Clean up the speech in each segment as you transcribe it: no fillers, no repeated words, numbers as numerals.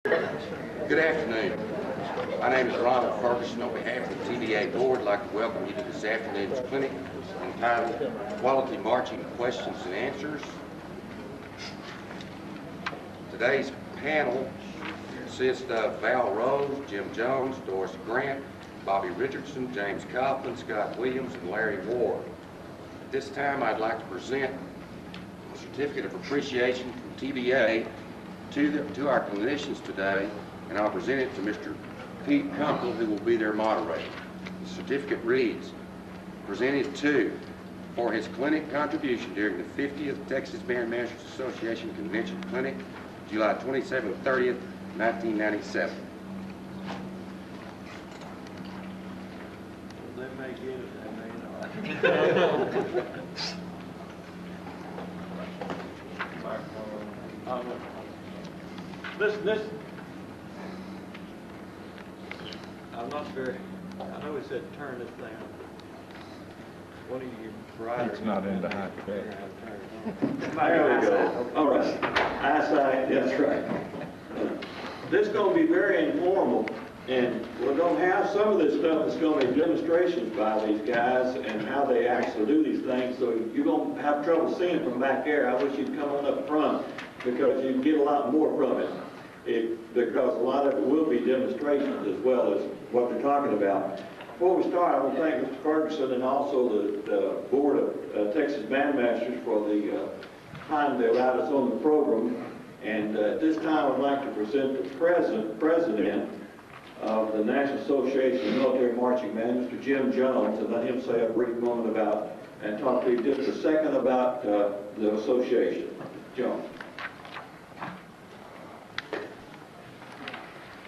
Good afternoon. My name is Ronald Ferguson. On behalf of the TBA Board, I'd like to welcome you to this afternoon's clinic entitled Quality Marching Questions and Answers. Today's panel consists of Val Rose, Jim Jones, Doice Grant, Bobby Richardson, James Coffman, Scott Williams, and Larry Ward. At this time, I'd like to present a certificate of appreciation from TBA to our clinicians today, and I'll present it to Mr. Pete Kunkel, who will be their moderator. The certificate reads, presented to, for his clinic contribution during the 50th Texas Bandmasters Association Convention Clinic, July 27th, 30th, 1997. They may get it, they may not. Listen, I'm not very, I know he said turn this down. One of you writers. It's not into high tech. There we go. All right. Eyesight, that's right. This is going to be very informal, and we're going to have some of this stuff that's going to be demonstrations by these guys and how they actually do these things, so you're going to have trouble seeing from back there. I wish you'd come on up front because you'd get a lot more from it. Because a lot of it will be demonstrations as well as what they're talking about. Before we start, I want to thank Mr. Ferguson and also the Board of Texas Bandmasters for the time they allowed us on the program. And at this time, I'd like to present the president of the National Association of Military Marching Band, Mr. Jim Jones, and let him say a brief moment about, and talk to you just a second about the association. Jones.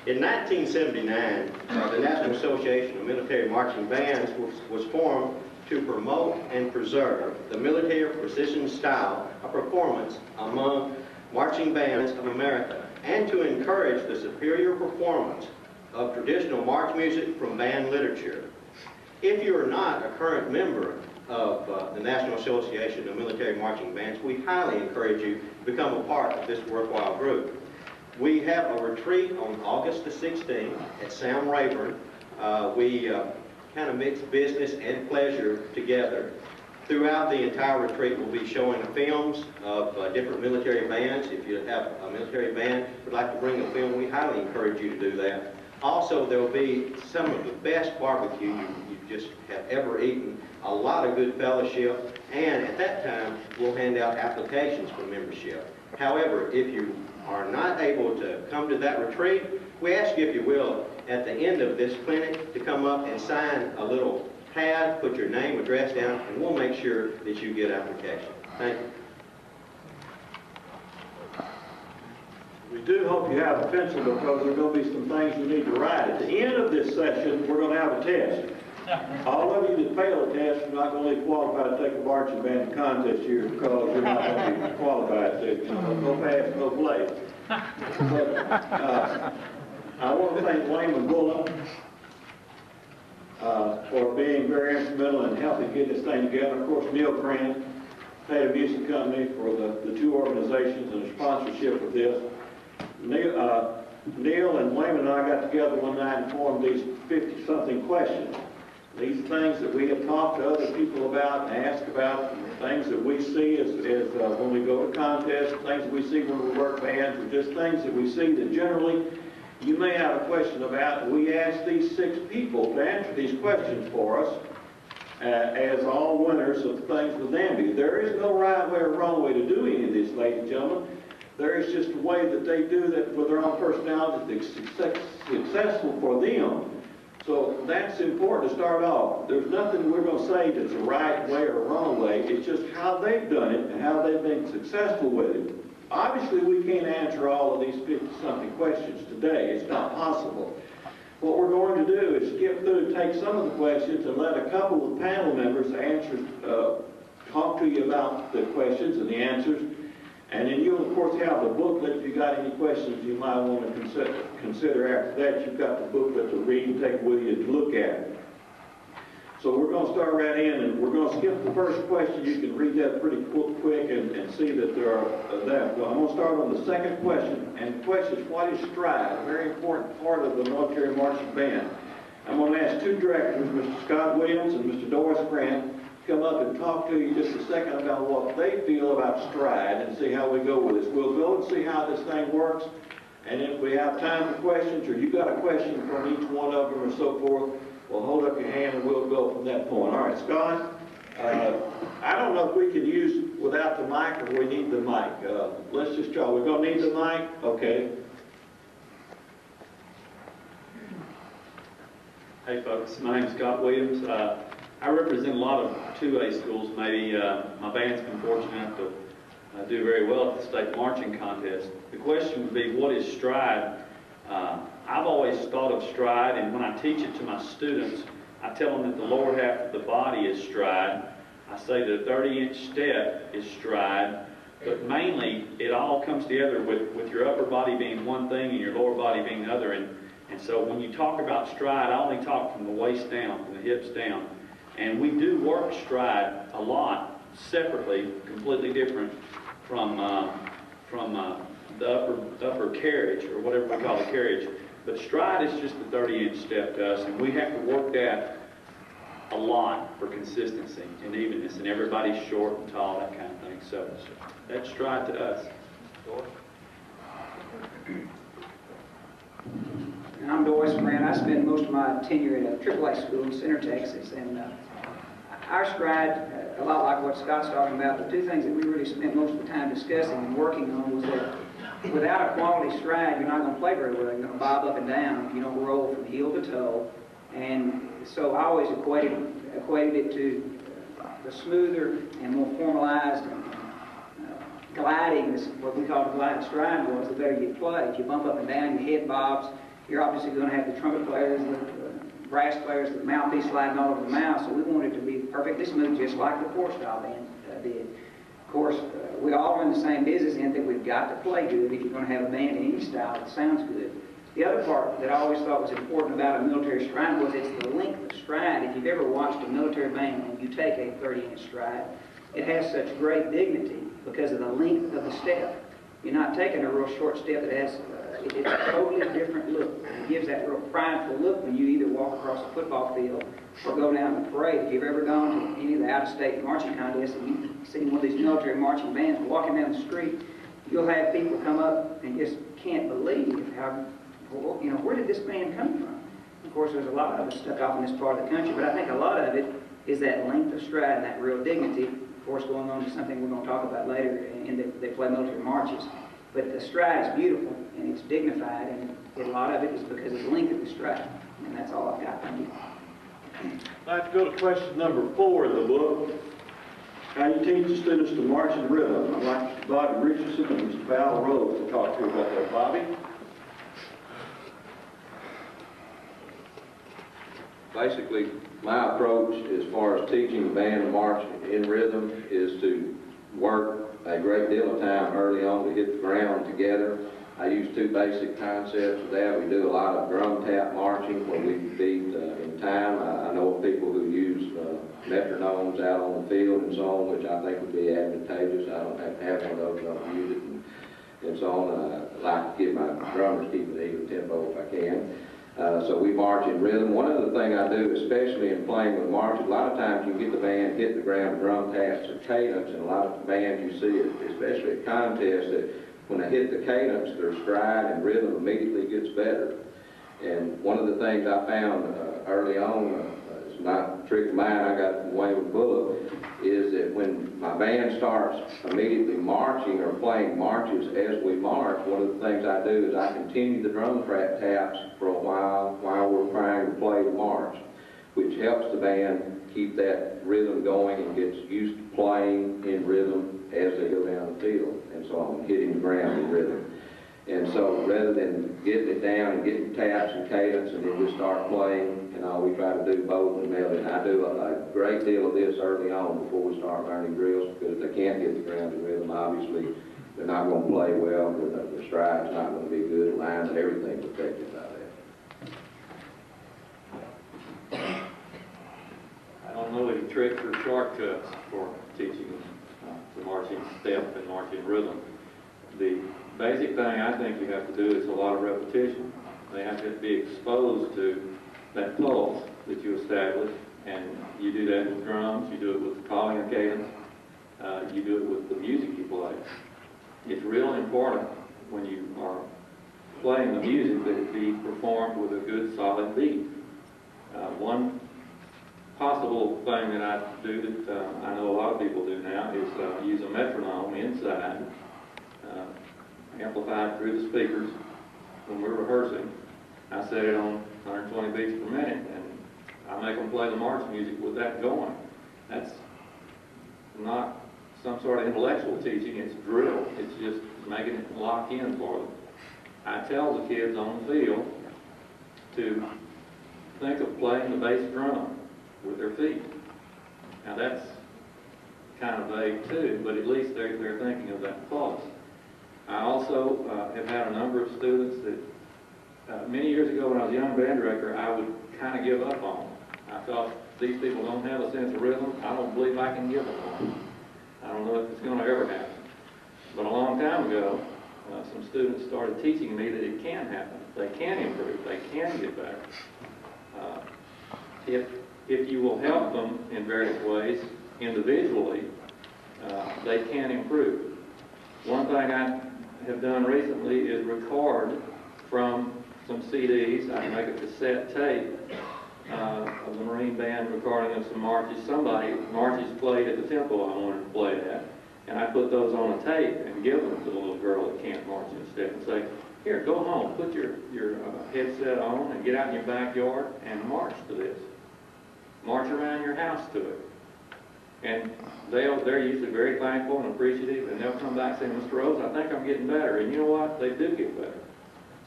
In 1979, the National Association of Military Marching Bands was formed to promote and preserve the military precision style of performance among marching bands of America, and to encourage the superior performance of traditional march music from band literature. If you are not a current member of the National Association of Military Marching Bands, we highly encourage you to become a part of this worthwhile group. We have a retreat on August the 16th at Sam Rayburn. We kind of mix business and pleasure together. Throughout the entire retreat, we'll be showing films of different military bands. If you have a military band would like to bring a film, we highly encourage you to do that. Also, there will be some of the best barbecue you just have ever eaten, a lot of good fellowship, and at that time, we'll hand out applications for membership. However, if you are not able to come to that retreat, we ask you, if you will, at the end of this clinic to come up and sign a little pad, put your name, address down, and we'll make sure that you get application. Thank you. We do hope you have a pencil because there are going to be some things you need to write. At the end of this session, we're going to have a test. All of you that fail the test are not going to be qualified to take a marching band contest here because you're not going to be qualified to. No pass, no play. But, I want to thank Wayman Bullen for being very instrumental in helping get this thing together. Of course, Neil Grant, Tatum Music Company, for the two organizations and the sponsorship of this. Neil and Wayman and I got together one night and formed these 50-something questions. These are things that we have talked to other people about and asked about, things that we see as when we go to contests, things that we see when we work bands, or just things that we see that generally you may have a question about. We asked these 6 people to answer these questions for us as all winners of things with NAMMB. There is no right way or wrong way to do any of this, ladies and gentlemen. There is just a way that they do that with their own personality that's successful for them. So that's important to start off. There's nothing we're going to say that's a right way or a wrong way. It's just how they've done it and how they've been successful with it. Obviously, we can't answer all of these 50-something questions today. It's not possible. What we're going to do is skip through and take some of the questions and let a couple of panel members talk to you about the questions and the answers. And then you'll, of course, have the booklet. If you've got any questions you might want to consider after that, you've got the booklet to read and take with you to look at. So we're going to start right in, and we're going to skip the first question. You can read that pretty quick and see that there are that. Well, I'm going to start on the second question, and the question is, what is stride? A very important part of the military marching band. I'm going to ask two directors, Mr. Scott Williams and Mr. Doice Grant, to come up and talk to you just a second about what they feel about stride and see how we go with this. We'll go and see how this thing works, and if we have time for questions, or you got a question from each one of them or so forth, well, hold up your hand and we'll go from that point. All right, Scott, I don't know if we can use without the mic or we need the mic. Let's just try. We're going to need the mic? Okay. Hey folks, my name is Scott Williams. I represent a lot of 2A schools. Maybe my band's been fortunate enough to do very well at the state marching contest. The question would be, what is stride? I've always thought of stride, and when I teach it to my students, I tell them that the lower half of the body is stride. I say that a 30-inch step is stride, but mainly it all comes together with your upper body being one thing and your lower body being the other. And so when you talk about stride, I only talk from the waist down, from the hips down. And we do work stride a lot separately, completely different from the upper carriage, or whatever we call the carriage. But stride is just a 30-inch step to us, and we have to work that a lot for consistency and evenness, and everybody's short and tall, that kind of thing. So that's stride to us. And I'm Doice Grant. I spent most of my tenure at a AAA school in Center, Texas, and our stride, a lot like what Scott's talking about, the two things that we really spent most of the time discussing and working on was that without a quality stride, you're not going to play very well. You're going to bob up and down. You don't roll from heel to toe. And so I always equated it to the smoother and more formalized gliding, what we call the glide stride was, the better you play. If you bump up and down, your head bobs, you're obviously going to have the trumpet players, the brass players, the mouthpiece sliding all over the mouth. So we wanted it to be perfectly smooth, just like the four style band did. Of course, we all are in the same business in that we've got to play good if you're going to have a band in any style that sounds good. The other part that I always thought was important about a military stride was it's the length of stride. If you've ever watched a military band and you take a 30-inch stride, it has such great dignity because of the length of the step. You're not taking a real short step that has, it's a totally different look. It gives that real prideful look when you either walk across a football field or go down the parade. If you've ever gone to any of the out-of-state marching contests and you've seen one of these military marching bands walking down the street, you'll have people come up and just can't believe how, you know, where did this band come from? Of course, there's a lot of it stuck off in this part of the country, but I think a lot of it is that length of stride and that real dignity. Of course, going on to something we're going to talk about later, in that they play military marches. But the stride is beautiful and it's dignified, and a lot of it is because of the length of the stride. And that's all I've got. Thank you. I'd like to go to question number 4 in the book. How you teach the students to march in rhythm. I'd like Mr. Bobby Richardson and Mr. Val Rose to talk to you about that. Bobby? Basically, my approach as far as teaching the band to march in rhythm is to work a great deal of time early on to hit the ground together. I use 2 basic concepts of that. We do a lot of drum tap marching where we beat in time. I know of people who use metronomes out on the field and so on, which I think would be advantageous. I don't have to have one of those, I don't use it and so on. I like to get my drummers keep an even tempo if I can. So we march in rhythm. One other thing I do, especially in playing with marches, a lot of times you get the band hit the ground with drum taps or cadence, and a lot of bands you see, especially at contests, that when they hit the cadence, their stride and rhythm immediately gets better. And one of the things I found early on, it's not a trick of mine, I got it from Wayne Bullock, is that when my band starts immediately marching or playing marches as we march, one of the things I do is I continue the drum taps for a while we're trying to play the march, which helps the band keep that rhythm going and gets used to playing in rhythm as they go down the field and so on, hitting the ground in rhythm. And so rather than getting it down and getting taps and cadence and then just start playing, you know, we try to do both and meld it. And I do a great deal of this early on before we start learning drills, because if they can't get the ground in rhythm, obviously they're not going to play well, their stride's not going to be good, lines and everything's affected by that. shortcuts for teaching the marching step and marching rhythm. The basic thing I think you have to do is a lot of repetition. They have to be exposed to that pulse that you establish, and you do that with drums, you do it with calling a cadence, you do it with the music you play. It's really important when you are playing the music that it be performed with a good solid beat. One possible thing that I do that I know a lot of people do now is use a metronome inside, amplified through the speakers when we're rehearsing. I set it on 120 beats per minute, and I make them play the march music with that going. That's not some sort of intellectual teaching, it's drill. It's just making it lock in for them. I tell the kids on the field to think of playing the bass drum with their feet. Now that's kind of vague too, but at least they're thinking of that pulse. I also have had a number of students that many years ago when I was a young band director, I would kind of give up on them. I thought, these people don't have a sense of rhythm, I don't believe I can give them one. I don't know if it's going to ever happen. But a long time ago, some students started teaching me that it can happen. They can improve, they can get better. If you will help them in various ways, individually, they can improve. One thing I have done recently is record from some CDs. I make a cassette tape of the Marine Band recording of some marches. Marches played at the tempo I wanted to play at, and I put those on a tape and give them to the little girl that can't march in step and say, here, go home, put your headset on and get out in your backyard and march to this. March around your house to it. And they're usually very thankful and appreciative, and they'll come back saying, Mr. Rose, I think I'm getting better. And you know what? They do get better.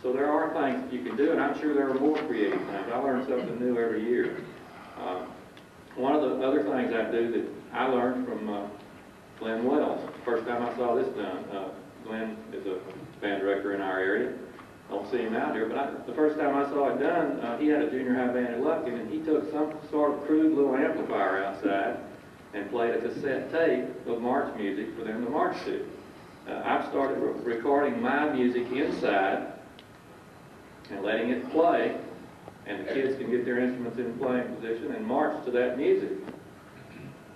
So there are things that you can do, and I'm sure there are more creative things. I learn something new every year. One of the other things I do that I learned from Glenn Wells. First time I saw this done, Glenn is a band director in our area. Don't see him out here, but the first time I saw it done, he had a junior high band in Lufkin, and he took some sort of crude little amplifier outside and played a cassette tape of march music for them to march to. I've started recording my music inside and letting it play, and the kids can get their instruments in playing position and march to that music.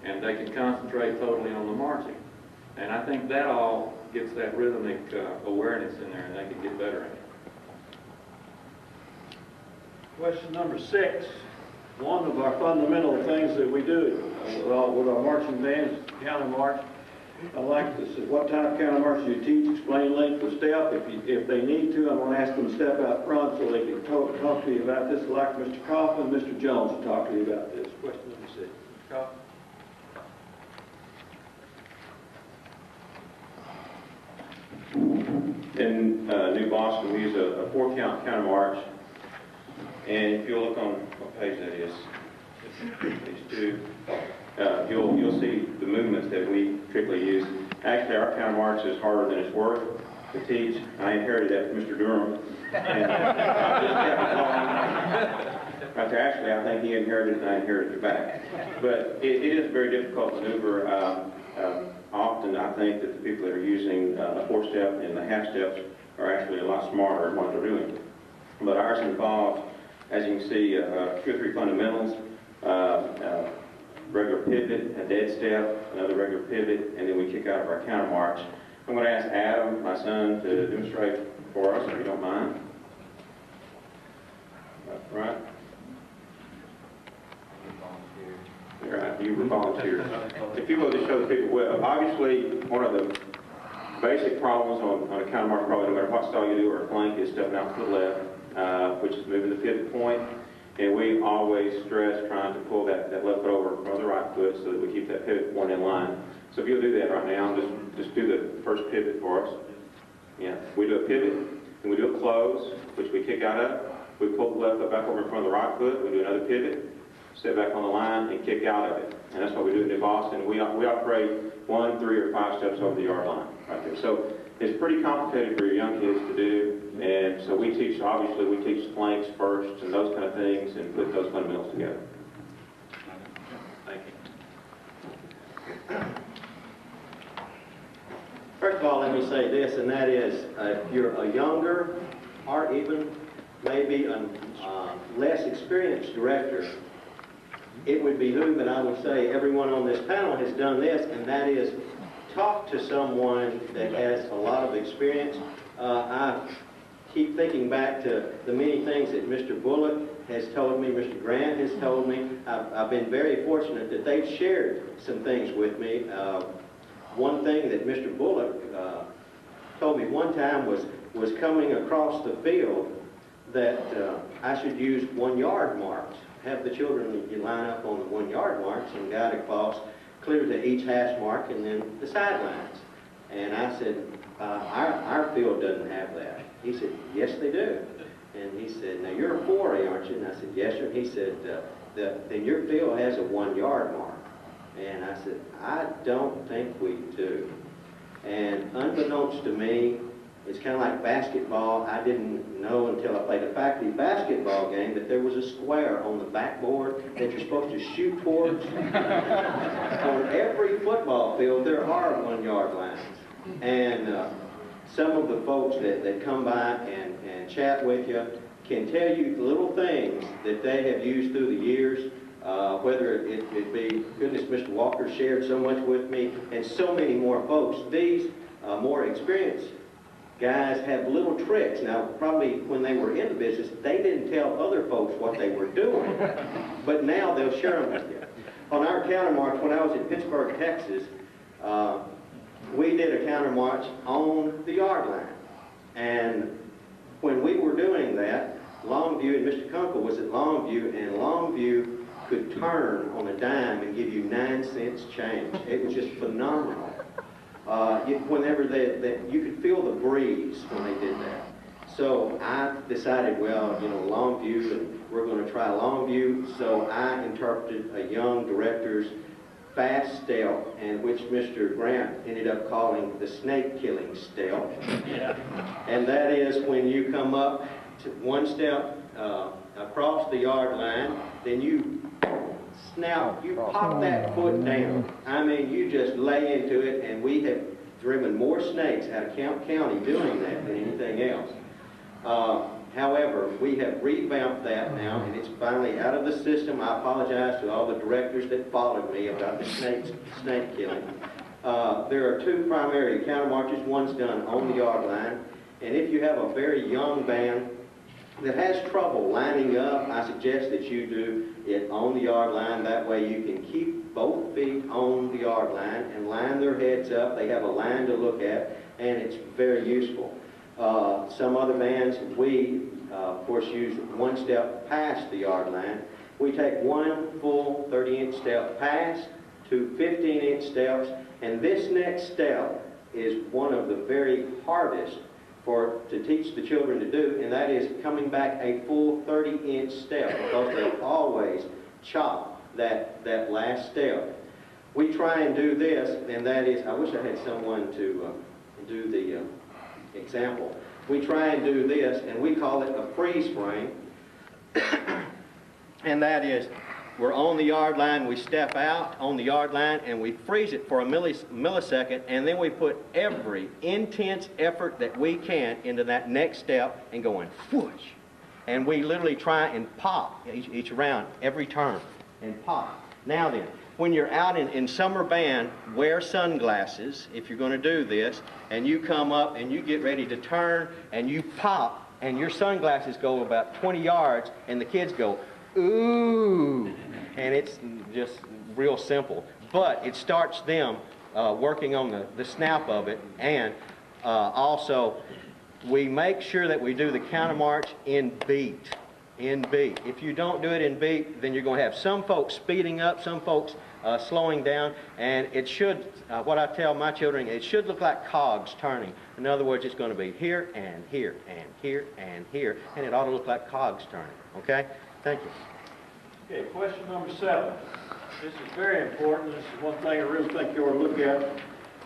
And they can concentrate totally on the marching. And I think that all gets that rhythmic awareness in there, and they can get better at it. Question number 6. One of our fundamental things that we do with our marching bands, counter march, I like this. What type of counter march do you teach? Explain length of step. If they need to, I'm going to ask them to step out front so they can talk to you about this. I'd like Mr. Coffman and Mr. Jones to talk to you about this. Question number 6. Mr. Coffman. In New Boston, we use a 4-count counter march. And if you'll look on what page that is, page 2, you'll see the movements that we particularly use. Actually, our counter march is harder than it's worth to teach. I inherited that from Mr. Durham. And right there, actually, I think he inherited it and I inherited it back. But it is a very difficult maneuver. Often, I think that the people that are using the 4-step and the half-steps are actually a lot smarter in what they're doing. But ours involves, as you can see, 2 or 3 fundamentals, regular pivot, a dead step, another regular pivot, and then we kick out of our counter march. I'm going to ask Adam, my son, to demonstrate for us, if you don't mind. Right. All right, you were volunteers. If you will just show the people, well, obviously, one of the basic problems on a counter march, probably no matter what style you do or a flank, is stepping out to the left, which is moving the pivot point. And we always stress trying to pull that left foot over from the right foot so that we keep that pivot point in line. So if you'll do that right now, just do the first pivot for us. Yeah, we do a pivot, and we do a close, which we kick out of. We pull the left foot back over in front of the right foot. We do another pivot, step back on the line, and kick out of it. And that's what we do in New Boston. We operate 1, 3, or 5 steps over the yard line right there. So it's pretty complicated for your young kids to do. And so we teach, obviously, we teach flanks first and those kind of things and put those fundamentals together. Thank let me say this, and that is, if you're a younger or even maybe a less experienced director, it would behoove, and I would say everyone on this panel has done this, and that is talk to someone that has a lot of experience. I keep thinking back to the many things that Mr. Bullock has told me, Mr. Grant has told me. I've been very fortunate that they've shared some things with me. One thing that Mr. Bullock told me one time was coming across the field that I should use 1 yard marks. Have the children line up on the 1 yard marks and guide across clear to each hash mark and then the sidelines. And I said, our field doesn't have that. He said, yes, they do. And he said, now you're a 4A, aren't you? And I said, yes, sir. He said, then your field has a 1 yard mark. And I said, I don't think we do. And unbeknownst to me, it's kind of like basketball. I didn't know until I played a faculty basketball game that there was a square on the backboard that you're supposed to shoot towards. On every football field, there are 1 yard lines. And some of the folks that come by and chat with you can tell you the little things that they have used through the years, whether it be, goodness, Mr. Walker shared so much with me, and so many more folks. These more experienced guys have little tricks. Now, probably when they were in the business, they didn't tell other folks what they were doing, but now they'll share them with you. On our counter march, when I was in Pittsburgh, Texas, we did a counter march on the yard line. And when we were doing that, Longview, and Mr. Kunkel was at Longview, and Longview could turn on a dime and give you 9 cents change. It was just phenomenal. Whenever you could feel the breeze when they did that. So I decided, well, you know, Longview, and we're going to try Longview. So I interpreted a young director's fast step, and which Mr. Grant ended up calling the snake-killing step. Yeah. And that is when you come up to 1 step across the yard line, then you pop that foot down. I mean, you just lay into it, and we have driven more snakes out of Kemp County doing that than anything else. However, we have revamped that now, and it's finally out of the system. I apologize to all the directors that followed me about the snake killing. There are 2 primary counter marches. One's done on the yard line, and if you have a very young band that has trouble lining up, I suggest that you do it on the yard line. That way you can keep both feet on the yard line and line their heads up. They have a line to look at, and it's very useful. Some other bands, we, of course, use 1 step past the yard line. We take 1 full 30-inch step past, 2 15-inch steps, and this next step is one of the very hardest to teach the children to do, and that is coming back a full 30-inch step, because they always chop that last step. We try and do this, and that is, I wish I had someone to do the example. We try and do this, and we call it a freeze frame. And that is, we're on the yard line, we step out on the yard line, and we freeze it for a millisecond, and then we put every intense effort that we can into that next step and going whoosh. And we literally try and pop each round, every turn, and pop. Now then, when you're out in summer band, wear sunglasses if you're going to do this, and you come up and you get ready to turn, and you pop, and your sunglasses go about 20 yards, and the kids go, ooh, and it's just real simple. But it starts them working on the snap of it, and also we make sure that we do the counter march in beat. In beat. If you don't do it in beat, then you're going to have some folks speeding up, some folks slowing down, and it should, what I tell my children, it should look like cogs turning. In other words, it's going to be here and here and here and here, and it ought to look like cogs turning. Okay? Thank you. Okay, question number 7. This is very important. This is one thing I really think you ought to look at.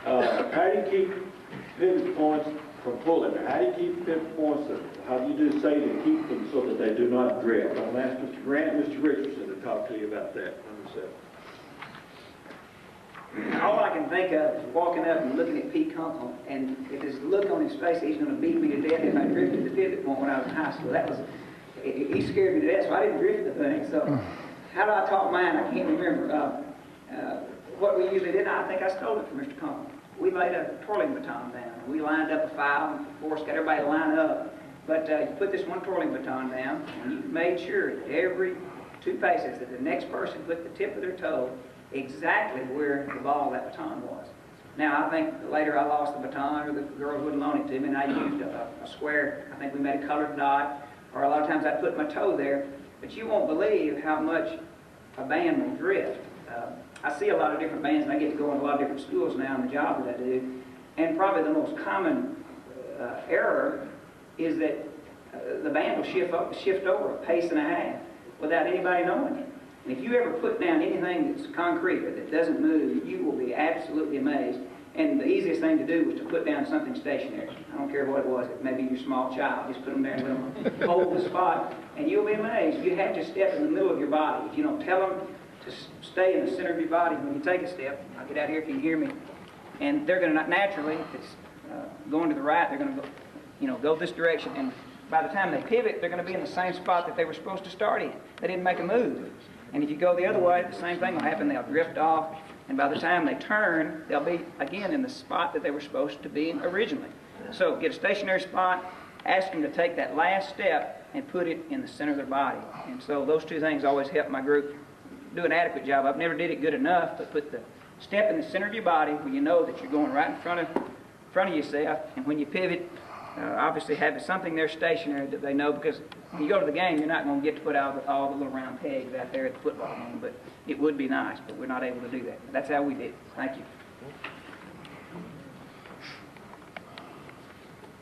How do you keep pivot points from pulling? How do you keep pivot points? How do you do say to keep them so that they do not drift? I'm going to ask Mr. Grant and Mr. Richardson to talk to you about that. Number 7. all I can think of is walking up and looking at Pete Kunkel, and if his look on his face, he's going to beat me to death if I drifted the pivot point when I was in high school. That was, he scared me to death, so I didn't drift the thing. So how do I taught mine? I can't remember. What we usually did, I think I stole it from Mr. Kunkel. We laid a twirling baton down. We lined up a file and forced everybody to line up. But you put this one twirling baton down, and you made sure that every 2 paces that the next person put the tip of their toe exactly where the ball of that baton was. Now, I think later I lost the baton, or the girls wouldn't loan it to me, and I used a square. I think we made a colored dot, or a lot of times I'd put my toe there. But you won't believe how much a band will drift. I see a lot of different bands, and I get to go in a lot of different schools now in the job that I do. And probably the most common error is that the band will shift over a pace and a half without anybody knowing it. And if you ever put down anything that's concrete or that doesn't move, you will be absolutely amazed. And the easiest thing to do was to put down something stationary. I don't care what it was. It may be your small child. Just put them there and let them hold the spot, and you'll be amazed. You have to step in the middle of your body. If you don't tell them to stay in the center of your body when you take a step, I'll get out here if you can hear me, and they're going to naturally, if it's going to the right, they're going to go, go this direction, and by the time they pivot, they're going to be in the same spot that they were supposed to start in. They didn't make a move. And if you go the other way, the same thing will happen. They'll drift off, and by the time they turn, they'll be again in the spot that they were supposed to be in originally. So get a stationary spot, ask them to take that last step and put it in the center of their body. And so those 2 things always help my group do an adequate job. I've never did it good enough, but put the step in the center of your body where you know that you're going right in front of yourself, and when you pivot, obviously have something there stationary that they know, because when you go to the game, you're not going to get to put out all the little round pegs out there at the football game, but it would be nice, but we're not able to do that. That's how we did it. Thank you.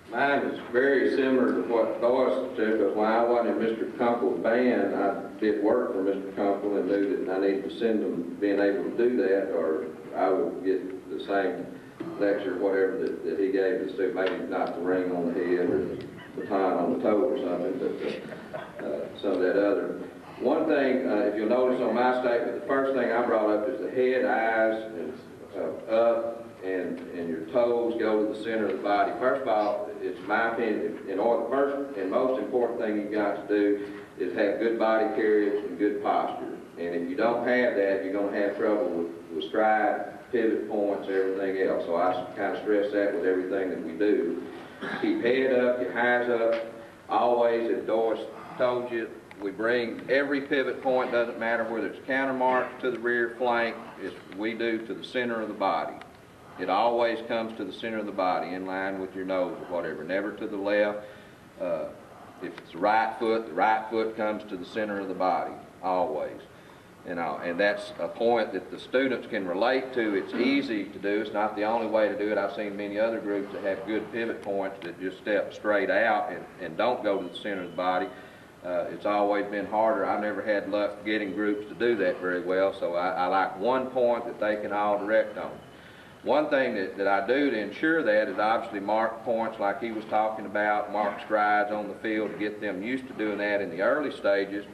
Mine is very similar to what Doice said, because when I wasn't in Mr. Kunkel's band, I did work for Mr. Kunkel and knew that I needed to send them being able to do that, or I would get the same lecture, whatever that he gave us, to maybe not the ring on the head or the baton on the toe or something, but some of that other. One thing, if you'll notice on my statement, the first thing I brought up is the head, eyes, and up, and your toes go to the center of the body. First of all, it's my opinion, the first and most important thing you've got to do is have good body carriage and good posture. And if you don't have that, you're going to have trouble with stride, pivot points, everything else. So I kind of stress that with everything that we do. Keep head up, your eyes up. Always, as Doice told you, we bring every pivot point, doesn't matter whether it's counter march to the rear flank, we do to the center of the body. It always comes to the center of the body, in line with your nose or whatever, never to the left. If it's the right foot comes to the center of the body, always. And that's a point that the students can relate to. It's easy to do. It's not the only way to do it. I've seen many other groups that have good pivot points that just step straight out and don't go to the center of the body. It's always been harder. I've never had luck getting groups to do that very well, so I like one point that they can all direct on. One thing that I do to ensure that is obviously mark points like he was talking about, mark strides on the field to get them used to doing that in the early stages,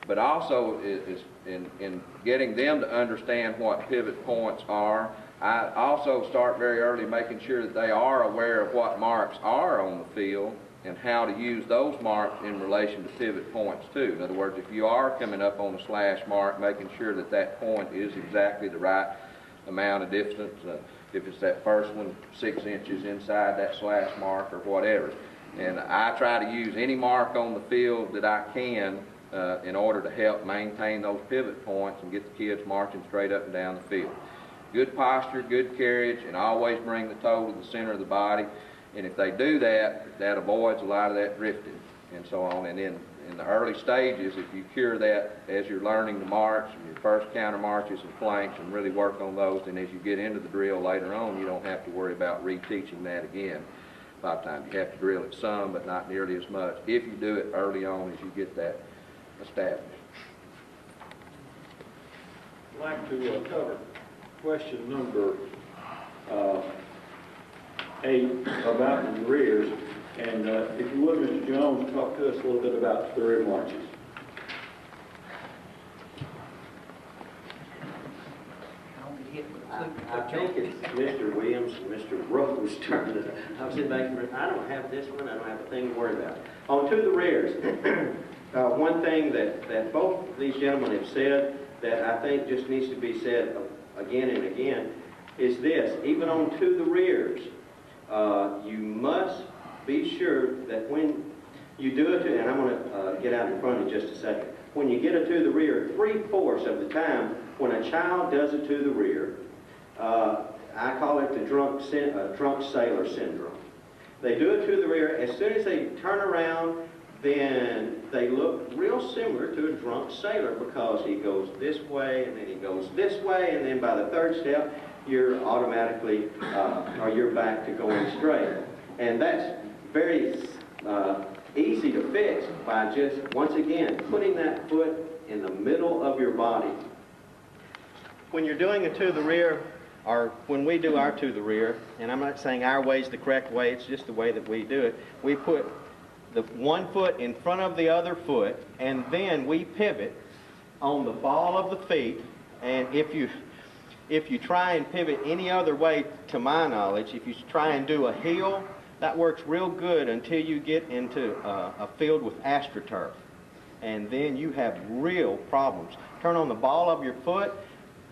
but also is in getting them to understand what pivot points are. I also start very early making sure that they are aware of what marks are on the field and how to use those marks in relation to pivot points too. In other words, if you are coming up on a slash mark, making sure that that point is exactly the right amount of distance. If it's that first one, 6 inches inside that slash mark or whatever. And I try to use any mark on the field that I can in order to help maintain those pivot points and get the kids marching straight up and down the field. Good posture, good carriage, and always bring the toe to the center of the body. And if they do that, that avoids a lot of that drifting and so on. And then in the early stages, if you cure that as you're learning to march, your first counter marches and flanks, and really work on those, and as you get into the drill later on, you don't have to worry about reteaching that again. A lot of times you have to drill it some, but not nearly as much, if you do it early on as you get that established. I'd like to cover question number 8 about the rears. And if you would, Mr. Jones, talk to us a little bit about the rear marches. I think it's Mr. Williams and Mr. Rose turn. I was sitting back and I don't have this one, I don't have a thing to worry about. On to the rears. One thing that both these gentlemen have said that I think just needs to be said again and again is this: even on to the rears, you must be sure that when you do it, and I'm going to get out in front in just a second. When you get it to the rear, 3/4 of the time, when a child does it to the rear, I call it the drunk sailor syndrome. They do it to the rear. As soon as they turn around, then they look real similar to a drunk sailor because he goes this way, and then he goes this way, and then by the third step, you're automatically, or you're back to going straight. And that's very easy to fix by just, once again, putting that foot in the middle of your body. When you're doing a to the rear, or when we do our to the rear, and I'm not saying our way is the correct way, it's just the way that we do it, we put the one foot in front of the other foot, and then we pivot on the ball of the feet. And if you try and pivot any other way, to my knowledge, if you try and do a heel, that works real good until you get into a field with astroturf. And then you have real problems. Turn on the ball of your foot,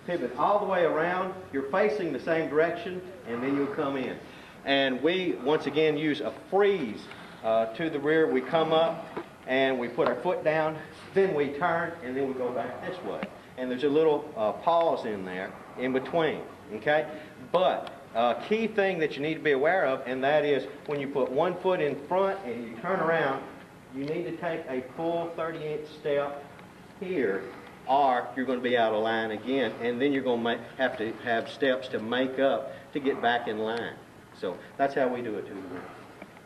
pivot all the way around, you're facing the same direction, and then you'll come in. And we, once again, use a freeze to the rear. We come up, and we put our foot down, then we turn, and then we go back this way. And there's a little pause in there, in between, okay? But key thing that you need to be aware of, and that is when you put one foot in front and you turn around, you need to take a full 30-inch step here, or you're going to be out of line again, and then you're going to have to have steps to make up to get back in line. So that's how we do it to the rear.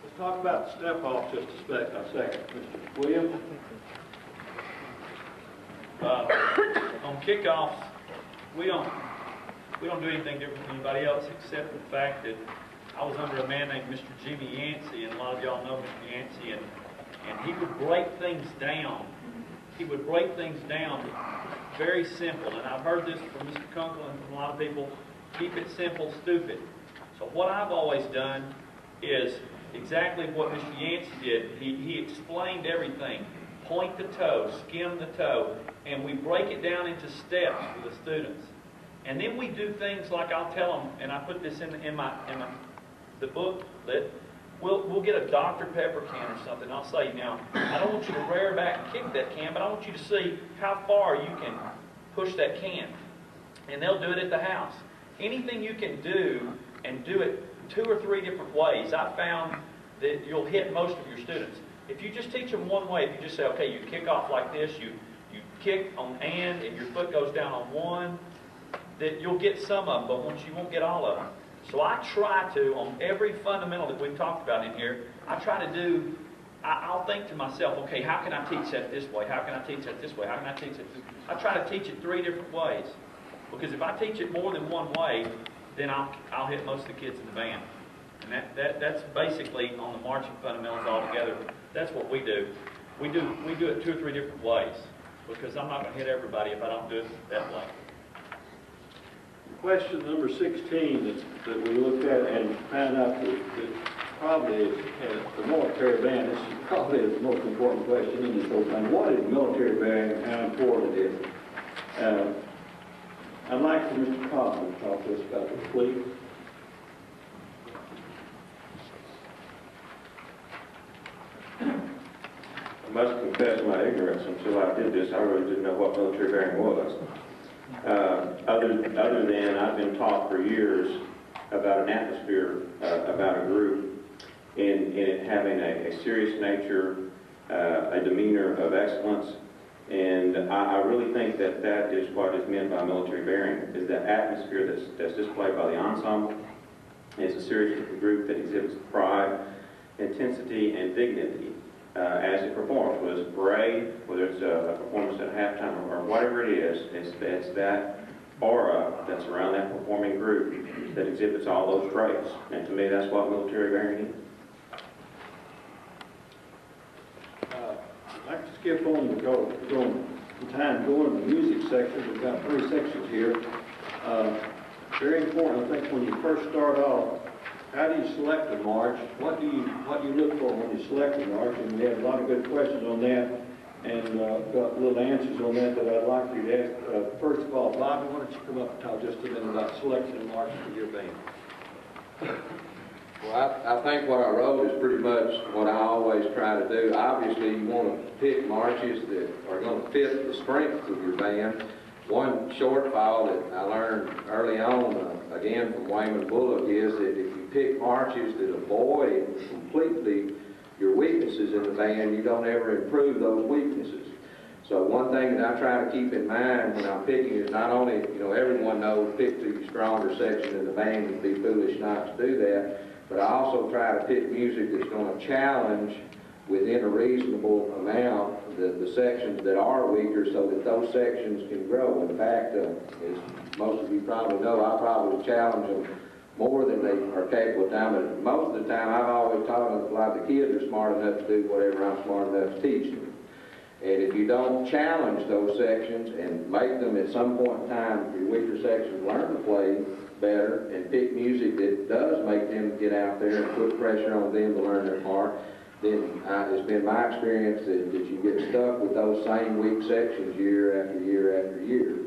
Let's talk about the step off just a second. Mr. Williams? On kickoffs, we don't do anything different than anybody else, except the fact that I was under a man named Mr. Jimmy Yancey, and a lot of y'all know Mr. Yancey, and he would break things down. He would break things down very simple, and I've heard this from Mr. Kunkel and from a lot of people: keep it simple, stupid. So what I've always done is exactly what Mr. Yancey did. He explained everything. Point the toe, skim the toe, and we break it down into steps for the students. And then we do things like, I'll tell them, and I put this in the booklet, we'll get a Dr. Pepper can or something. I'll say, now, I don't want you to rear back and kick that can, but I want you to see how far you can push that can. And they'll do it at the house. Anything you can do, and do it 2 or 3 different ways, I found that you'll hit most of your students. If you just teach them one way, if you just say, okay, you kick off like this, you kick on and your foot goes down on one, that you'll get some of them, but you won't get all of them. So I try to, on every fundamental that we've talked about in here, I try to do, I'll think to myself, okay, how can I teach that this way? How can I teach that this way? How can I teach it this way? I try to teach it 3 different ways. Because if I teach it more than one way, then I'll hit most of the kids in the band. And that's basically on the marching fundamentals altogether. That's what we do. We do it 2 or 3 different ways, because I'm not going to hit everybody if I don't do it that way. Question number 16 that we looked at and found out that probably is the military band. This is probably the most important question in this whole thing. What is military band and how important it is? I'd like for Mr. Coffman to talk to us about this, please. I must confess my ignorance. Until I did this, I really didn't know what military bearing was. Other than I've been taught for years about an atmosphere, about a group, in it having a serious nature, a demeanor of excellence, and I really think that that is what is meant by military bearing, is that atmosphere that's displayed by the ensemble. It's a serious group that exhibits pride, intensity, and dignity as it performs, whether it's a parade, whether it's a performance at halftime, or whatever it is. It's that aura that's around that performing group that exhibits all those traits. And to me, that's what military bearing is. I'd like to skip on and go time going to the music section. We've got 3 sections here. Very important, I think, when you first start off, how do you select a march? What do you look for when you select a march? And we have a lot of good questions on that, and got little answers on that I'd like you to ask. First of all, Bobby, why don't you come up and talk just a minute about selecting a march for your band? Well, I think what I wrote is pretty much what I always try to do. Obviously, you want to pick marches that are going to fit the strength of your band. One shortfall that I learned early on, again from Wayman Bullock, is that if you pick marches that avoid completely your weaknesses in the band, you don't ever improve those weaknesses. So one thing that I try to keep in mind when I'm picking is not only, everyone knows pick to your stronger section in the band, and be foolish not to do that, but I also try to pick music that's going to challenge within a reasonable amount the sections that are weaker, so that those sections can grow. In fact, as most of you probably know, I probably challenge them more than they are capable of time. But most of the time, I've always taught them like the kids are smart enough to do whatever I'm smart enough to teach them. And if you don't challenge those sections and make them at some point in time, your weaker sections learn to play better and pick music that does make them get out there and put pressure on them to learn their part, then it's been my experience that you get stuck with those same weak sections year after year after year.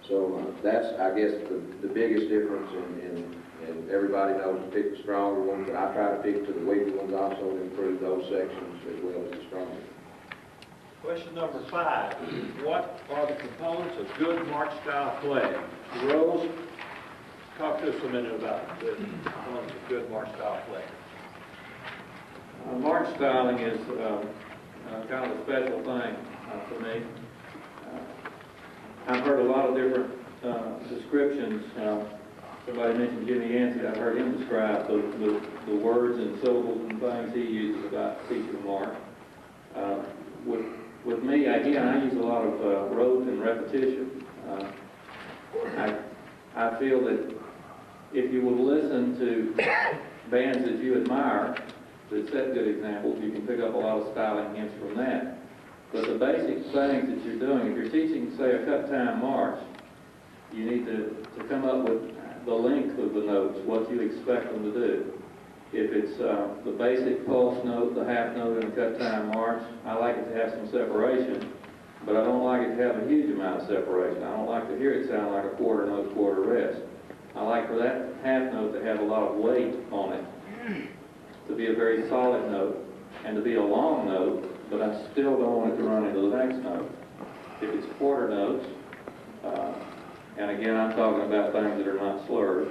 So that's, I guess, the biggest difference and everybody knows to pick the stronger ones, but I try to pick to the weaker ones also to improve those sections as well as the stronger. Question number 5. What are the components of good march style play? Rose, talk to us a minute about the components of good march style play. March styling is kind of a special thing for me. I've heard a lot of different descriptions. Somebody mentioned Jimmy Yancey. I've heard him describe the words and syllables and things he uses about teaching a march. With me, again, I use a lot of rote and repetition. I feel that if you would listen to bands that you admire that set good examples, you can pick up a lot of styling hints from that. But the basic things that you're doing, if you're teaching, say, a cut time march, you need to come up with the length of the notes, what you expect them to do. If it's the basic pulse note, the half note in a cut time march, I like it to have some separation, but I don't like it to have a huge amount of separation. I don't like to hear it sound like a quarter note, quarter rest. I like for that half note to have a lot of weight on it, to be a very solid note, and to be a long note, but I still don't want it to run into the next note. If it's quarter notes, and again I'm talking about things that are not slurred,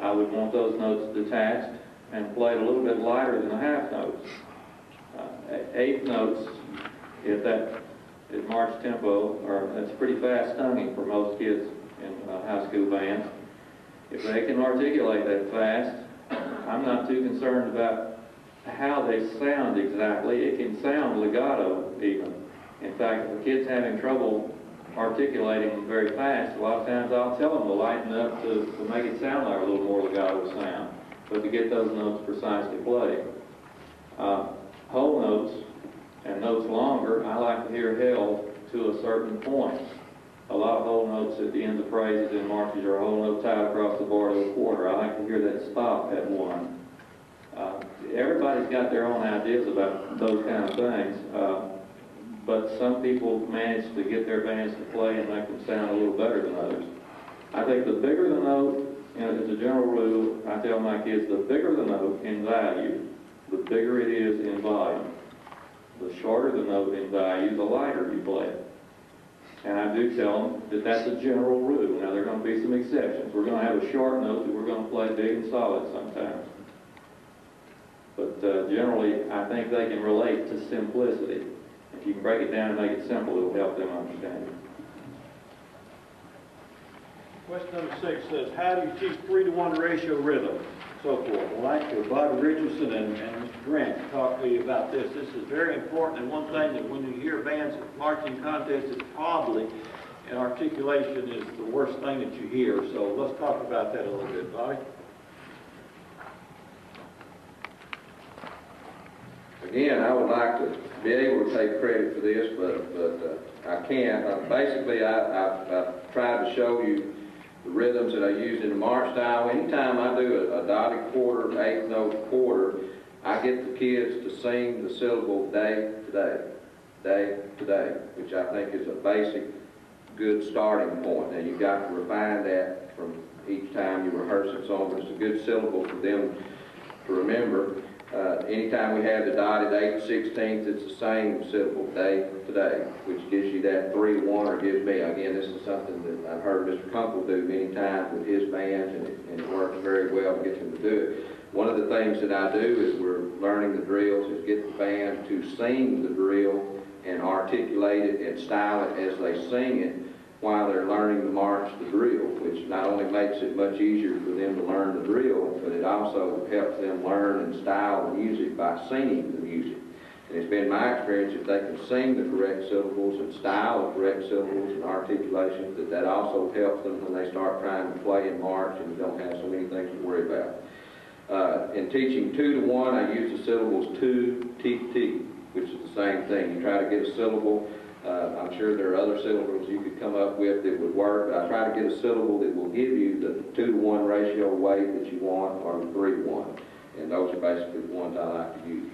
I would want those notes detached and played a little bit lighter than the half notes. Eighth notes, if that is march tempo, or that's pretty fast tonguing for most kids in high school bands. If they can articulate that fast, I'm not too concerned about how they sound exactly. It can sound legato even. In fact, if a kid's having trouble articulating very fast, a lot of times I'll tell them to lighten up to make it sound like a little more legato sound, but to get those notes precisely played. Whole notes and notes longer, I like to hear held to a certain point. A lot of whole notes at the end of phrases in marches are a whole note tied across the bar to a quarter. I like to hear that stop at 1. Everybody's got their own ideas about those kind of things, but some people manage to get their bands to play and make them sound a little better than others. I think the bigger the note, as a general rule, I tell my kids, the bigger the note in value, the bigger it is in volume. The shorter the note in value, the lighter you play it. And I do tell them that that's a general rule. Now, there are going to be some exceptions. We're going to have a short note that we're going to play big and solid sometimes. But generally, I think they can relate to simplicity. If you can break it down and make it simple, it'll help them understand it. Question number 6 says, how do you teach 3-to-1 ratio rhythm? So forth. I'd like to Bobby Richardson and Mr. Grant to talk to you about this. This is very important, and one thing that when you hear bands at marching contests, it's probably, and articulation is the worst thing that you hear. So let's talk about that a little bit, Bobby. Again, I would like to be able to take credit for this, but I can't. Basically, I've tried to show you the rhythms that I used in the march style. Anytime I do a dotted quarter, eighth note quarter, I get the kids to sing the syllable day to day, day to day, which I think is a basic good starting point. Now you've got to refine that from each time you rehearse it, so it's a good syllable for them to remember. Anytime we have the dotted 8th, 16th, it's the same syllable, day to day, which gives you that 3-1, or gives me, again, this is something that I've heard Mr. Kunkel do many times with his bands, and it works very well to get them to do it. One of the things that I do is we're learning the drills, is get the band to sing the drill and articulate it and style it as they sing it while they're learning to march the drill, which not only makes it much easier for them to learn the drill, but it also helps them learn and style the music by singing the music. And it's been my experience, if they can sing the correct syllables and style the correct syllables and articulation, that also helps them when they start trying to play and march and don't have so many things to worry about. In teaching 2 to 1, I use the syllables 2, T, T, which is the same thing. You try to get a syllable. I'm sure there are other syllables you could come up with that would work, but I try to get a syllable that will give you the 2 to 1 ratio weight that you want, or the 3 to 1. And those are basically the ones I like to use.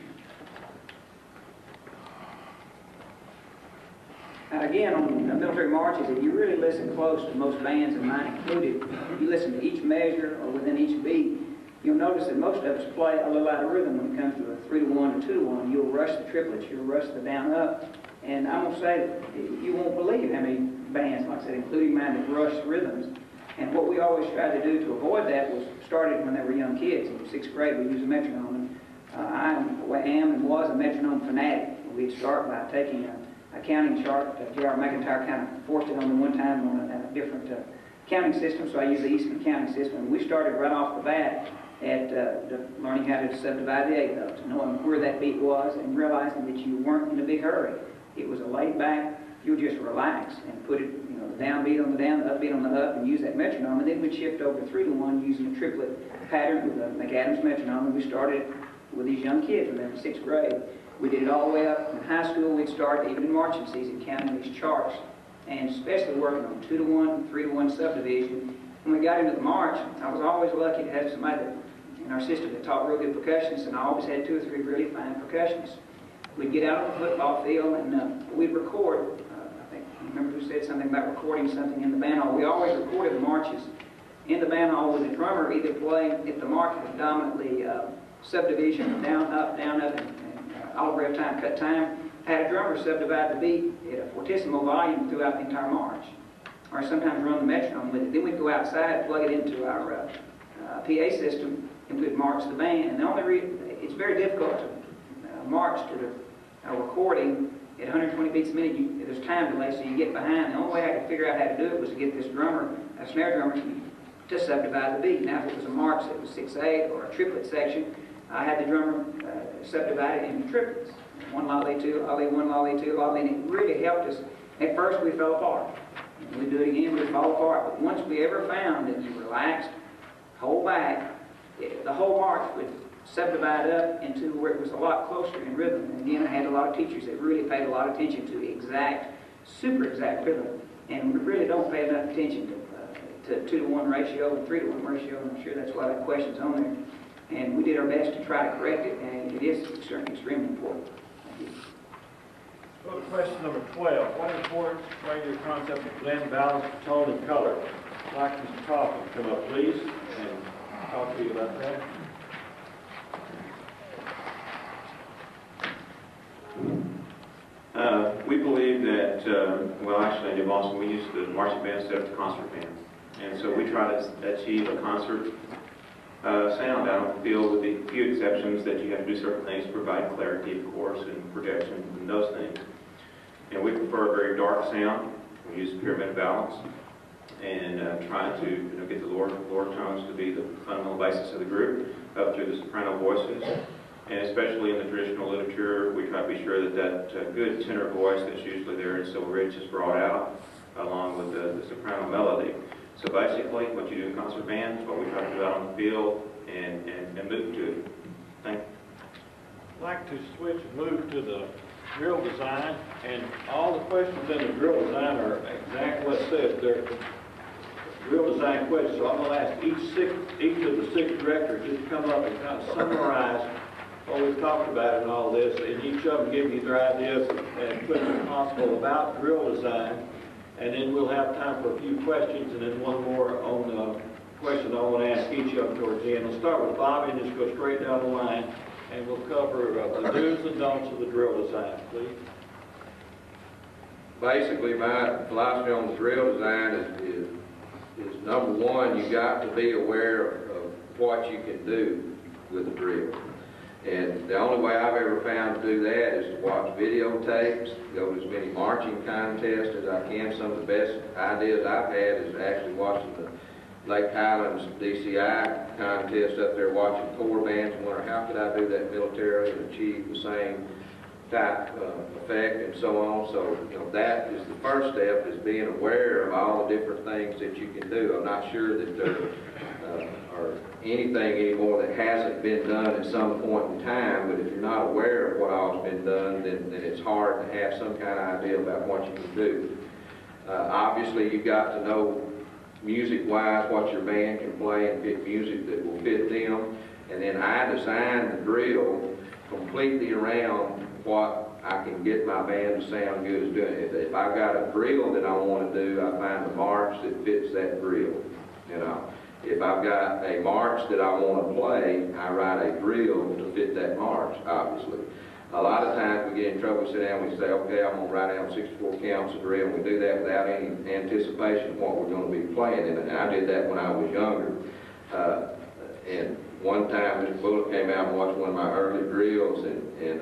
Again, on military marches, if you really listen close to most bands, and mine included, if you listen to each measure or within each beat, you'll notice that most of us play a little out of rhythm when it comes to a 3 to 1 or 2 to 1. You'll rush the triplets, you'll rush the down up. And I'm going to say, you won't believe how many bands, like I said, including mine, that rush rhythms. And what we always tried to do to avoid that was started when they were young kids. In 6th grade, we used a metronome. And I am and was a metronome fanatic. We'd start by taking a counting chart. J.R. McIntyre kind of forced it on me one time on a different counting system, so I used the Eastman counting system. And we started right off the bat at learning how to subdivide the 8 notes, knowing where that beat was and realizing that you weren't in a big hurry. It was a laid back, you'll just relax and put it, the downbeat on the down, the upbeat on the up, and use that metronome. And then we'd shift over to 3 to 1 using a triplet pattern with a McAdams metronome. And we started with these young kids when they were in 6th grade. We did it all the way up. In high school, we'd start, even in marching season, counting these charts, and especially working on 2 to 1, 3 to 1 subdivision. When we got into the march, I was always lucky to have somebody in our system that taught real good percussionists, and I always had 2 or 3 really fine percussionists. We'd get out on the football field and we'd record. I think, remember who said something about recording something in the band hall. We always recorded the marches in the band hall with the drummer either playing, if the march was dominantly subdivision, down, up, and olive rev time, cut time, had a drummer subdivide the beat at a fortissimo volume throughout the entire march. Or sometimes run the metronome with it. Then we'd go outside, plug it into our PA system, and we'd march the band. And the only reason, it's very difficult to march to a recording at 120 beats a minute. There's time delay, so you get behind. The only way I could figure out how to do it was to get this drummer, a snare drummer, to subdivide the beat. Now, if it was a march that was 6/8 or a triplet section, I had the drummer subdivide it into triplets. 1 lolly, 2 lolly, 1 lolly, 2 lolly, and it really helped us. At first, we fell apart. We'd do it again, we'd fall apart. But once we ever found that you relaxed, hold back, the whole march would subdivide up into where it was a lot closer in rhythm. And again, I had a lot of teachers that really paid a lot of attention to the exact, super exact rhythm. And we really don't pay enough attention to 2 to 1 ratio and 3 to 1 ratio, and I'm sure that's why that question's on there. And we did our best to try to correct it, and it is extremely important. Thank you. Go to question number 12. What importance bring your concept of blend, balance, tone, and color? I'd like Mr. Coffman to come up, please, and talk to you about that. We believe that, well, actually in New Boston, we use the marching band instead of the concert band. And so we try to achieve a concert sound out on the field, with the few exceptions that you have to do certain things to provide clarity, of course, and projection and those things. And we prefer a very dark sound. We use pyramid balance and try to get the lower tones to be the fundamental basis of the group, up through the soprano voices. And especially in the traditional literature, we try to be sure that good tenor voice that's usually there and so rich is brought out, along with the soprano melody. So basically, what you do in concert band is what we try to do out on the field and move to it. Thank you. I'd like to switch and move to the drill design, and all the questions in the drill design are exactly what it says. drill design questions. So I'm going to ask each of the 6 directors just to come up and kind of summarize what we've talked about in all this, and each of them give you their ideas as quick as possible about drill design. And then we'll have time for a few questions, and then one more on the question I want to ask each of them towards the end. We'll start with Bobby and just go straight down the line, and we'll cover the do's and don'ts of the drill design, please. Basically, my philosophy on the drill design is number one, you got to be aware of what you can do with a drill. And the only way I've ever found to do that is to watch videotapes, go to as many marching contests as I can. Some of the best ideas I've had is actually watching the Lake Highlands DCI contest up there, watching corps bands and wondering how could I do that militarily and achieve the same type effect and so on. So, you know, that is the first step, is being aware of all the different things that you can do. I'm not sure that there are anything anymore that hasn't been done at some point in time, but if you're not aware of what all's been done, then it's hard to have some kind of idea about what you can do. Obviously, you've got to know music-wise what your band can play and pick music that will fit them. And then I design the drill completely around what I can get my band to sound good as doing. If I've got a drill that I want to do, I find a march that fits that drill. You know, if I've got a march that I want to play, I write a drill to fit that march, obviously. A lot of times we get in trouble, we sit down, we say, okay, I'm going to write down 64 counts of drill, and we do that without any anticipation of what we're going to be playing. And I did that when I was younger. And one time this bullet came out and watched one of my early drills, and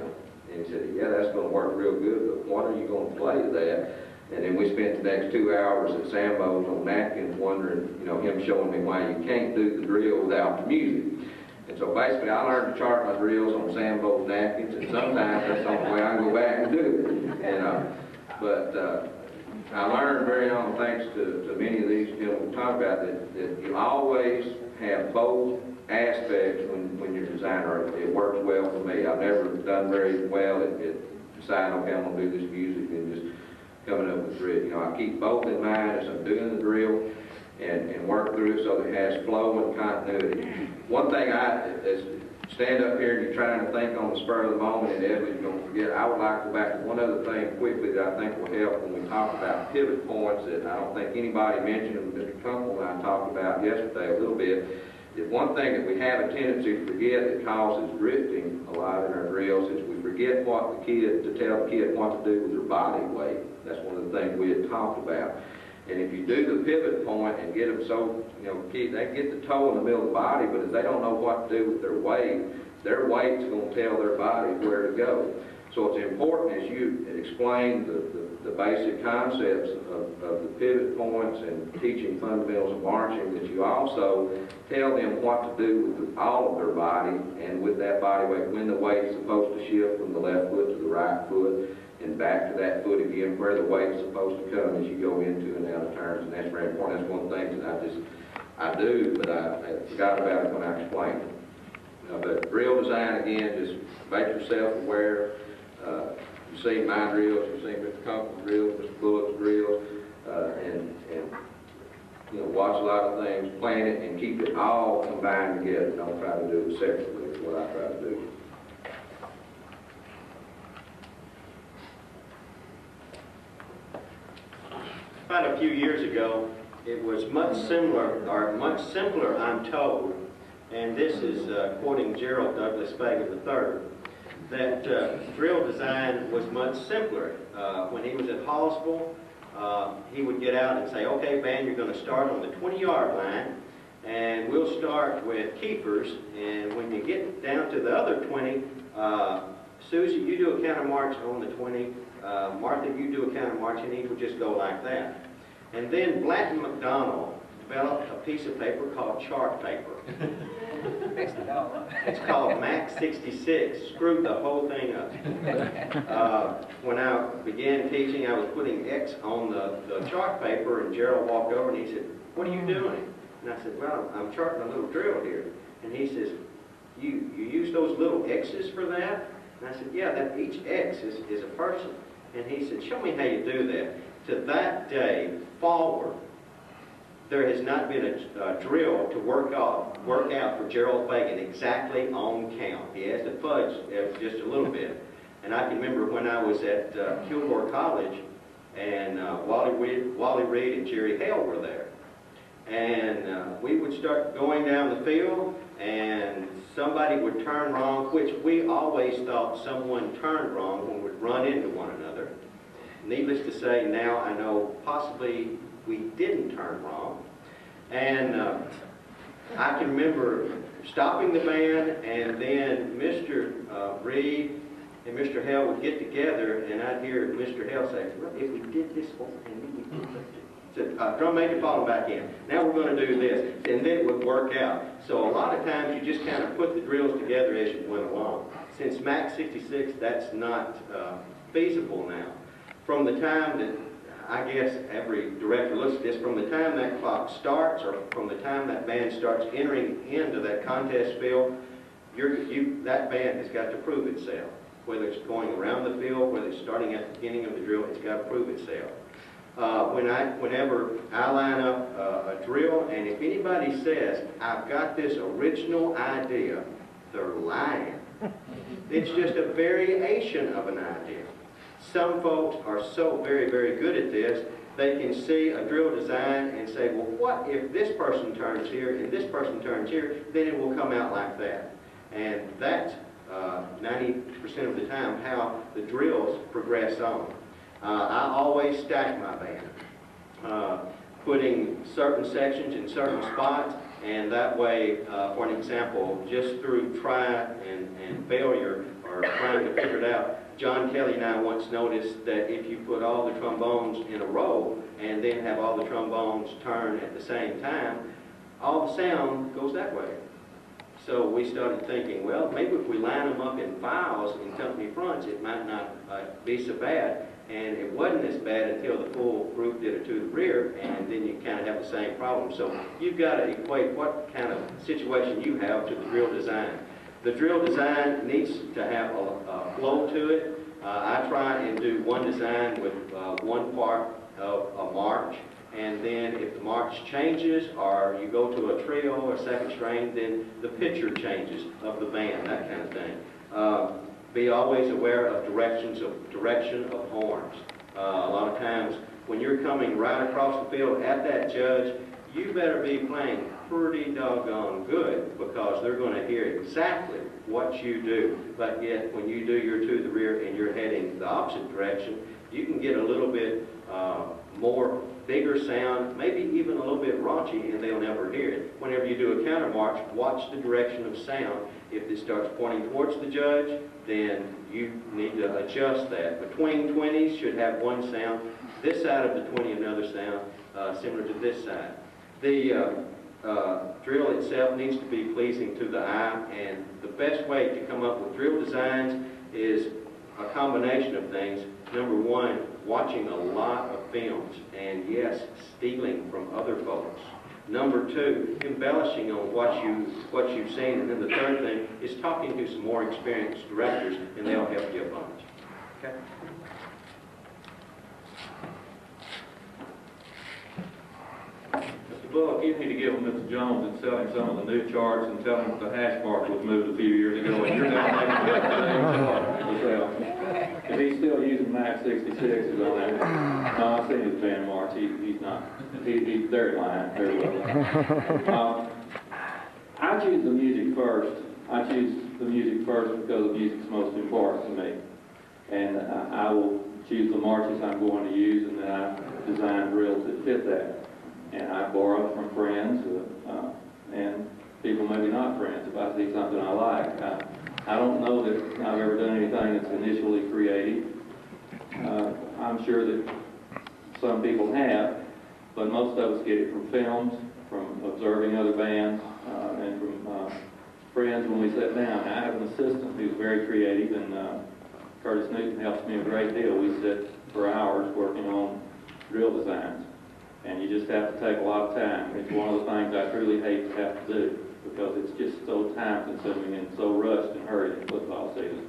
he said, yeah, that's going to work real good, but what are you going to play to that? And then we spent the next 2 hours at Sambo's on napkins wondering, you know, him showing me why you can't do the drill without the music. And so basically I learned to chart my drills on Sambo's napkins, and sometimes that's the only way I can go back and do it. And, I learned very young, thanks to many of these gentlemen we talk about, that you always have both aspects when you're a designer. It works well for me. I've never done very well at deciding, okay, I'm going to do this music and just coming up with drill. You know, I keep both in mind as I'm doing the drill and work through it so that it has flow and continuity. One thing as stand up here and you're trying to think on the spur of the moment and inevitably you're going to forget, I would like to go back to one other thing quickly that I think will help when we talk about pivot points that I don't think anybody mentioned, and Mr. Kunkel and I talked about yesterday a little bit. Is one thing that we have a tendency to forget that causes drifting a lot in our drills is we forget what the kid, to tell the kid what to do with their body weight. That's one of the things we had talked about. And if you do the pivot point and get them so, you know, they can get the toe in the middle of the body, but if they don't know what to do with their weight's going to tell their body where to go. So it's important as you explain the basic concepts of the pivot points and teaching fundamentals of marching, that you also tell them what to do with all of their body and with that body weight, when the weight's supposed to shift from the left foot to the right foot and back to that foot again, where the weight's supposed to come as you go into and out of turns. And that's very important. That's one thing that I do, but I forgot about it when I explained it. But drill design, again, just make yourself aware. You've seen my drills, you've seen Mr. Kunkel's drills, Mr. Bullock's drills, and you know, watch a lot of things, plan it, and keep it all combined together. Don't try to do it separately, is what I try to do. About a few years ago, it was much simpler, I'm told, and this is quoting Gerald Douglas Fagan III, that drill design was much simpler. When he was at Hallsville, he would get out and say, okay, band, you're going to start on the 20-yard line, and we'll start with keepers, and when you get down to the other 20, Susie, you do a counter march on the 20, Martha, you do a counter march, and he would just go like that. And then Black and McDonald developed a piece of paper called chart paper. It's called Max 66. Screwed the whole thing up. When I began teaching, I was putting X on the chart paper, and Gerald walked over and he said, "What are you doing?" And I said, "Well, I'm charting a little drill here." And he says, You use those little X's for that?" And I said, "Yeah, that each X is a person." And he said, "Show me how you do that." To that day forward, there has not been a drill to work out for Gerald Fagan exactly on count. He has to fudge just a little bit. And I can remember when I was at Kilgore College, and Wally Reed and Jerry Hale were there. And we would start going down the field, and somebody would turn wrong, which we always thought someone turned wrong when we'd run into one another. Needless to say, now I know possibly we didn't turn wrong. And I can remember stopping the band, and then Mr. Reed and Mr. Hale would get together, and I'd hear Mr. Hale say, well, if we did this one, and then we did that. Said, drum major, fall back in. Now we're going to do this. And then it would work out. So a lot of times you just kind of put the drills together as you went along. Since Max 66, that's not feasible now. From the time that, I guess every director looks at this, from the time that clock starts or from the time that band starts entering into that contest field, that band has got to prove itself. Whether it's going around the field, whether it's starting at the beginning of the drill, it's got to prove itself. Whenever I line up a drill, and if anybody says, I've got this original idea, they're lying. It's just a variation of an idea. Some folks are so very, very good at this, they can see a drill design and say, well, what if this person turns here and this person turns here, then it will come out like that. And that's 90% of the time how the drills progress on. I always stack my band, putting certain sections in certain spots, and that way, for an example, just through try and failure or trying to figure it out, John Kelly and I once noticed that if you put all the trombones in a row and then have all the trombones turn at the same time, all the sound goes that way. So we started thinking, well, maybe if we line them up in files in company fronts, it might not be so bad. And it wasn't as bad until the full group did it to the rear, and then you kind of have the same problem. So you've got to equate what kind of situation you have to the drill design. The drill design needs to have a flow to it. I try and do one design with one part of a march, and then if the march changes or you go to a trio or second string, then the picture changes of the band, that kind of thing. Be always aware of direction of horns. A lot of times when you're coming right across the field at that judge, you better be playing pretty doggone good, because they're going to hear exactly what you do. But yet when you do your to the rear and you're heading the opposite direction, you can get a little bit more bigger sound, maybe even a little bit raunchy, and they'll never hear it. Whenever you do a counter march, watch the direction of sound. If it starts pointing towards the judge, then you need to adjust that. Between 20s should have one sound. This side of the 20, another sound, similar to this side. The drill itself needs to be pleasing to the eye, and the best way to come up with drill designs is a combination of things. Number one, watching a lot of films, and yes, stealing from other folks. Number two, embellishing on what you've seen. And then the third thing is talking to some more experienced directors, and they'll help you a bunch. Okay? Mr. Bullock, you need to give Mr. Jones and sell him some of the new charts and tell him the hash mark was moved a few years ago, and you're not making the same chart to sell. If he's still using Max 66s on there, no, I've seen his band march. He's not. He's very lying, very well. I choose the music first. I choose the music first because the music's most important to me. And I will choose the marches I'm going to use, and then I design drills that fit that. And I borrow from friends and people maybe not friends if I see something I like. I don't know that I've ever done anything that's initially creative. I'm sure that some people have, but most of us get it from films, from observing other bands, and from friends when we sit down. I have an assistant who's very creative, and Curtis Newton helps me a great deal. We sit for hours working on drill designs, and you just have to take a lot of time. It's one of the things I truly hate to have to do, because it's just so time-consuming and so rushed and hurried in football season.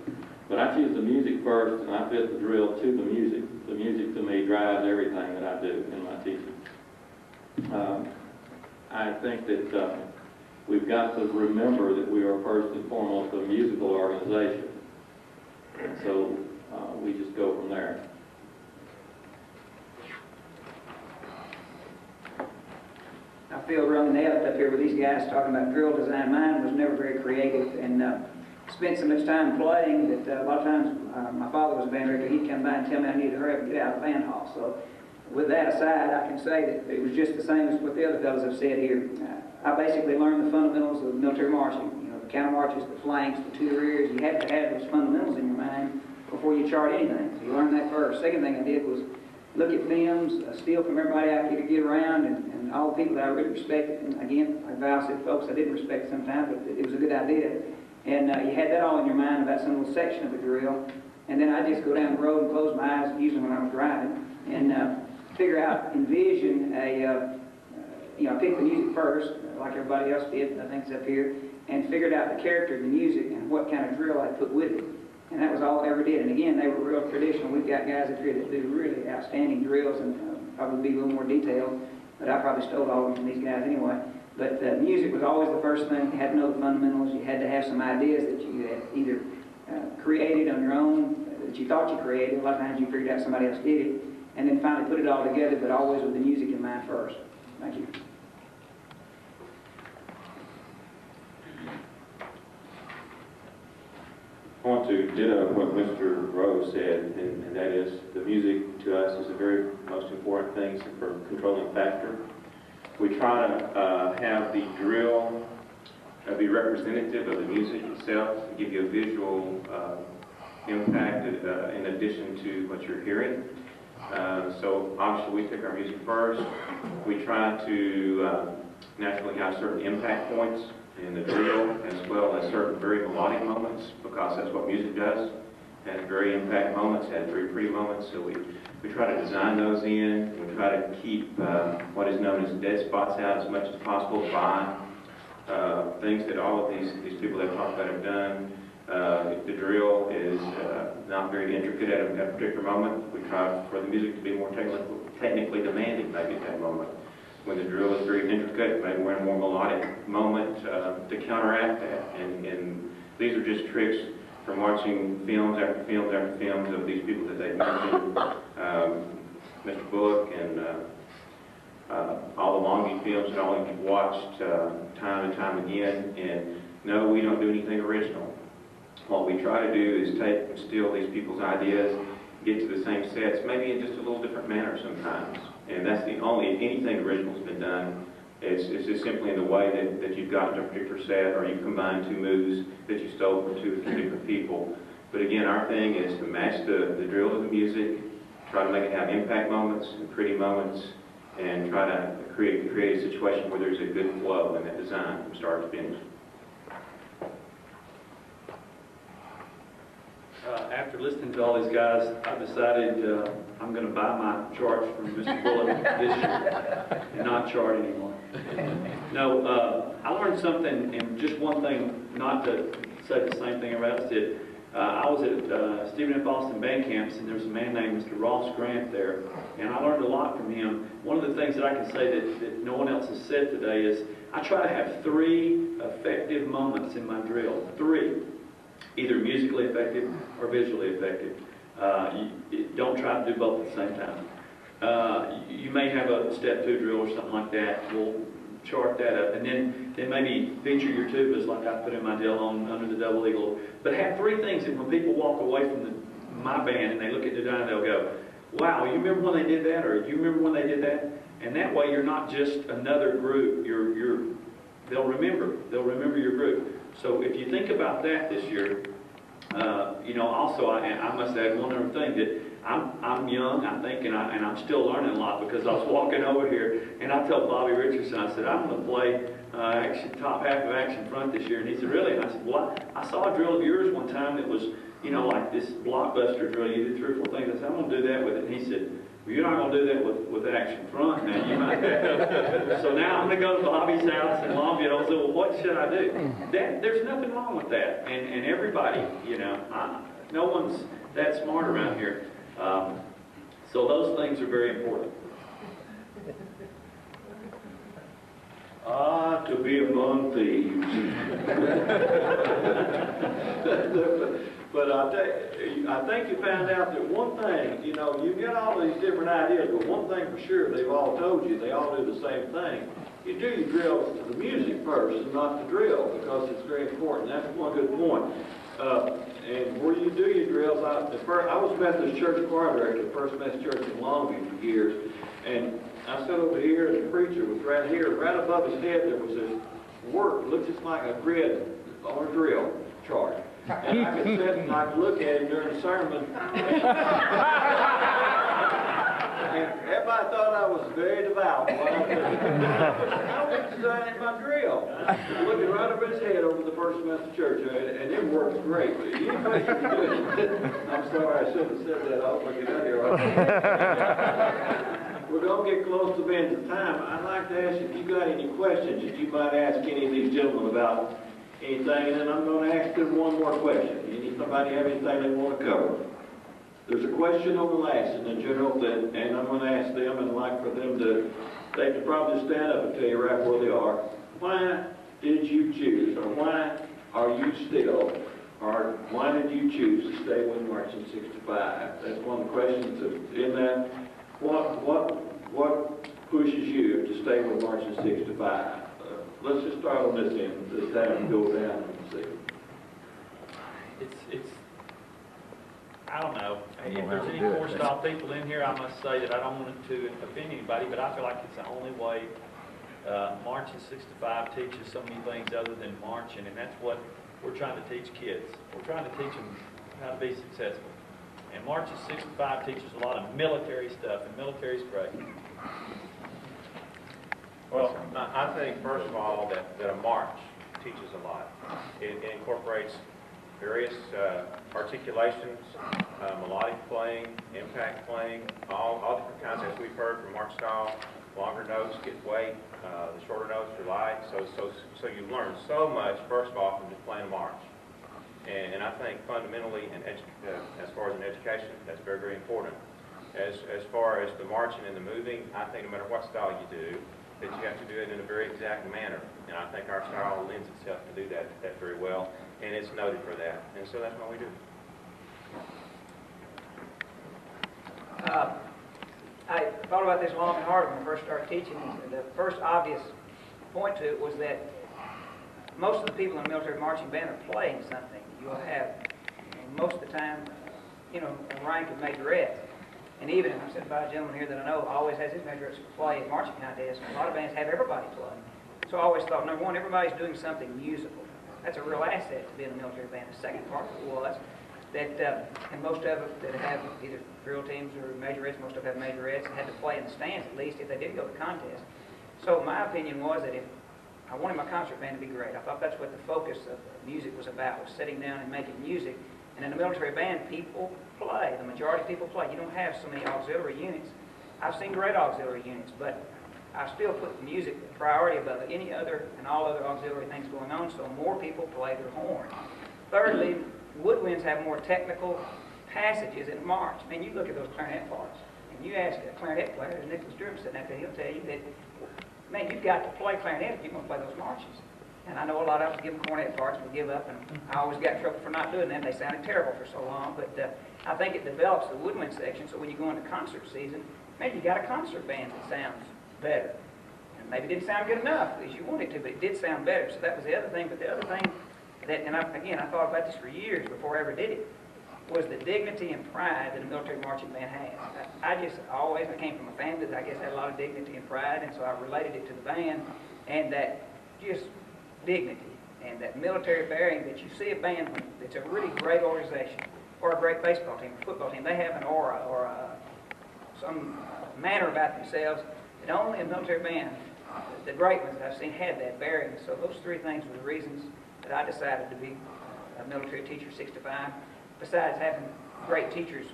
But I choose the music first, and I fit the drill to the music. The music, to me, drives everything that I do in my teaching. I think that we've got to remember that we are first and foremost a musical organization. And so we just go from there. I feel running the up here with these guys talking about drill design. Mine was never very creative, and spent so much time playing that a lot of times my father was a band director. He'd come by and tell me I needed to hurry up and get out of the band hall. So with that aside, I can say that it was just the same as what the other fellows have said here. I basically learned the fundamentals of military marching. You know, the counter marches, the flanks, the to the rears. You have to have those fundamentals in your mind before you chart anything. So you learn that first. Second thing I did was look at films, steal from everybody I could get around, and all the people that I really respected. And again, like Val said, folks I didn't respect sometimes, but it was a good idea. And you had that all in your mind about some little section of the drill. And then I just go down the road and close my eyes, usually when I was driving, and figure out, envision a, you know, I picked the music first, like everybody else did, I think it's up here, and figured out the character of the music and what kind of drill I put with it. And that was all I ever did. And again, they were real traditional. We've got guys up here that do really outstanding drills and probably be a little more detailed, but I probably stole all of them from these guys anyway. But music was always the first thing. You had to know the fundamentals. You had to have some ideas that you had either created on your own, that you thought you created. A lot of times you figured out somebody else did it. And then finally put it all together, but always with the music in mind first. Thank you. I want to ditto what Mr. Rose said, and that is the music to us is the very most important thing for controlling factor. We try to have the drill be representative of the music itself, to give you a visual impact in addition to what you're hearing. So obviously we pick our music first. We try to naturally have certain impact points in the drill, as well as certain very melodic moments, because that's what music does. Has very impact moments, has very pretty moments, so we try to design those in. We try to keep what is known as dead spots out as much as possible by things that all of these people that talked about have done. If the drill is not very intricate at a particular moment, we try for the music to be more technically demanding maybe at that moment. When the drill is very intricate, maybe we're in a more melodic moment to counteract that. And these are just tricks from watching films after films after films of these people that they've mentioned, Mr. Bullock and all the Longview films that all of you've watched time and time again. And no, we don't do anything original. What we try to do is take and steal these people's ideas, get to the same sets, maybe in just a little different manner sometimes. And that's the only, if anything original's been done, it's just simply in the way that you've gotten to a particular set, or you've combined two moves that you stole from two or three different people. But again, our thing is to match the drill to the music, try to make it have impact moments and pretty moments, and try to create a situation where there's a good flow in that design from start to finish. After listening to all these guys, I decided I'm going to buy my charts from Mr. Bullock this year and not chart anymore. No, I learned something, and just one thing, not to say the same thing everybody else did. I was at Stephen F. Austin band camps, and there was a man named Mr. Ross Grant there, and I learned a lot from him. One of the things that I can say that no one else has said today is I try to have 3 effective moments in my drill. 3. Either musically effective or visually effective. Don't try to do both at the same time. You may have a step 2 drill or something like that. We'll chart that up, and then maybe feature your tubas like I put in my deal on under the double eagle. But have 3 things that when people walk away from my band and they look at the design, they'll go, "Wow, you remember when they did that?" Or "You remember when they did that?" And that way, you're not just another group. They'll remember your group. So if you think about that this year, you know, also I must add one other thing, that I'm young, I think, and I'm still learning a lot, because I was walking over here and I told Bobby Richardson, I said, I'm going to play top half of Action Front this year. And he said, "Really?" And I said, "Well, I saw a drill of yours one time that was, you know, like this blockbuster drill. You did 3 or 4 things." I said, "I'm going to do that with it." And he said, "Well, you're not going to do that with Action Front now. You might." So now I'm going to go to Bobby's house in Longview and say, "Well, what should I do?" There's nothing wrong with that. And everybody, you know, no one's that smart around here. So those things are very important. To be among thieves. But I think you found out that one thing, you know, you get all these different ideas, but one thing for sure, they've all told you, they all do the same thing. You do your drills to the music first and not the drill, because it's very important. That's one good point. And where you do your drills, I was Methodist Church choir director at First Methodist Church in Longview for years, and I sat over here, and the preacher was right here, right above his head, there was this work, looked just like a grid on a drill chart. And I could sit and I could look at him during the sermon. And everybody thought I was very devout. I was designing my drill. Looking right over his head over the First Methodist Church, and it works great. I'm sorry, I shouldn't have said that. I'll look it out here. We're going to get close to the end of time. I'd like to ask if you got any questions that you might ask any of these gentlemen about anything, and then I'm going to ask them one more question. Somebody have anything they want to cover? There's a question on the last in the general, and I'm going to ask them, and I'd like for them to, they could probably stand up and tell you right where they are. Why did you choose, or why are you still, or why did you choose to stay with Marching 65? That's one of the questions in that. What pushes you to stay with Marching 65? Let's just start on this end, this time, and go down and see. I don't know. If there's any four-style people in here, I must say that I don't want to offend anybody, but I feel like it's the only way Marching 65 teaches so many things other than marching, and that's what we're trying to teach kids. We're trying to teach them how to be successful. And Marching 65 teaches a lot of military stuff, and military is great. Well, I think, first of all, that a march teaches a lot. It incorporates various articulations, melodic playing, impact playing, all different kinds, as we've heard from march style. Longer notes get weight, the shorter notes are light, so you learn so much, first of all, from just playing a march. And I think fundamentally, as far as an education, that's very, very important. As far as the marching and the moving, I think no matter what style you do, that you have to do it in a very exact manner. And I think our style lends itself to do that very well, and it's noted for that. And so that's what we do. I thought about this long and hard when I first started teaching. The first obvious point to it was that most of the people in the military marching band are playing something. You'll have, most of the time, you know, a rank of majorette. And even, I'm sitting by a gentleman here that I know always has his majorettes play at marching contests. A lot of bands have everybody play. So I always thought, number one, everybody's doing something musical. That's a real asset to be in a military band. The second part of it was that, and most of it that have either drill teams or majorettes, most of them have majorettes, had to play in the stands at least if they did go to contests. So my opinion was that if I wanted my concert band to be great, I thought that's what the focus of music was about, was sitting down and making music. And in a military band, people play. The majority of people play. You don't have so many auxiliary units. I've seen great auxiliary units, but I still put music priority above any other and all other auxiliary things going on, so more people play their horn. Thirdly, woodwinds have more technical passages in march. I mean, you look at those clarinet parts, and you ask a clarinet player, as Nicholas Durham sitting out there, he'll tell you that, man, you've got to play clarinet if you're going to play those marches. And I know a lot of us give them cornet parts, we give up, and I always got in trouble for not doing them. They sounded terrible for so long, but I think it develops the woodwind section, so when you go into concert season, maybe you got a concert band that sounds better. And maybe it didn't sound good enough as you wanted to, but it did sound better. So that was the other thing. But the other thing that, and I thought about this for years before I ever did it, was the dignity and pride that a military marching band has. I came from a family that I guess had a lot of dignity and pride, and so I related it to the band, and that just dignity and that military bearing that you see a band that's a really great organization, or a great baseball team, or football team, they have an aura or some manner about themselves that only a military band, the great ones that I've seen, had that bearing. So those three things were the reasons that I decided to be a military teacher 65, besides having great teachers.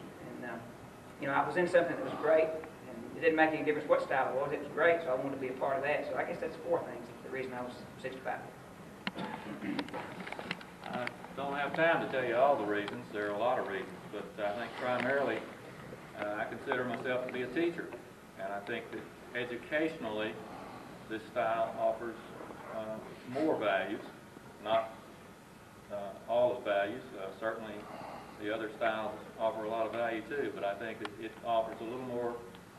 And I was in something that was great, and it didn't make any difference what style it was great, so I wanted to be a part of that. So I guess that's four things, the reason I was 65. I don't have time to tell you all the reasons. There are a lot of reasons, but I think primarily I consider myself to be a teacher. And I think that educationally, this style offers more values, not all the values. Certainly the other styles offer a lot of value too, but I think it offers a little more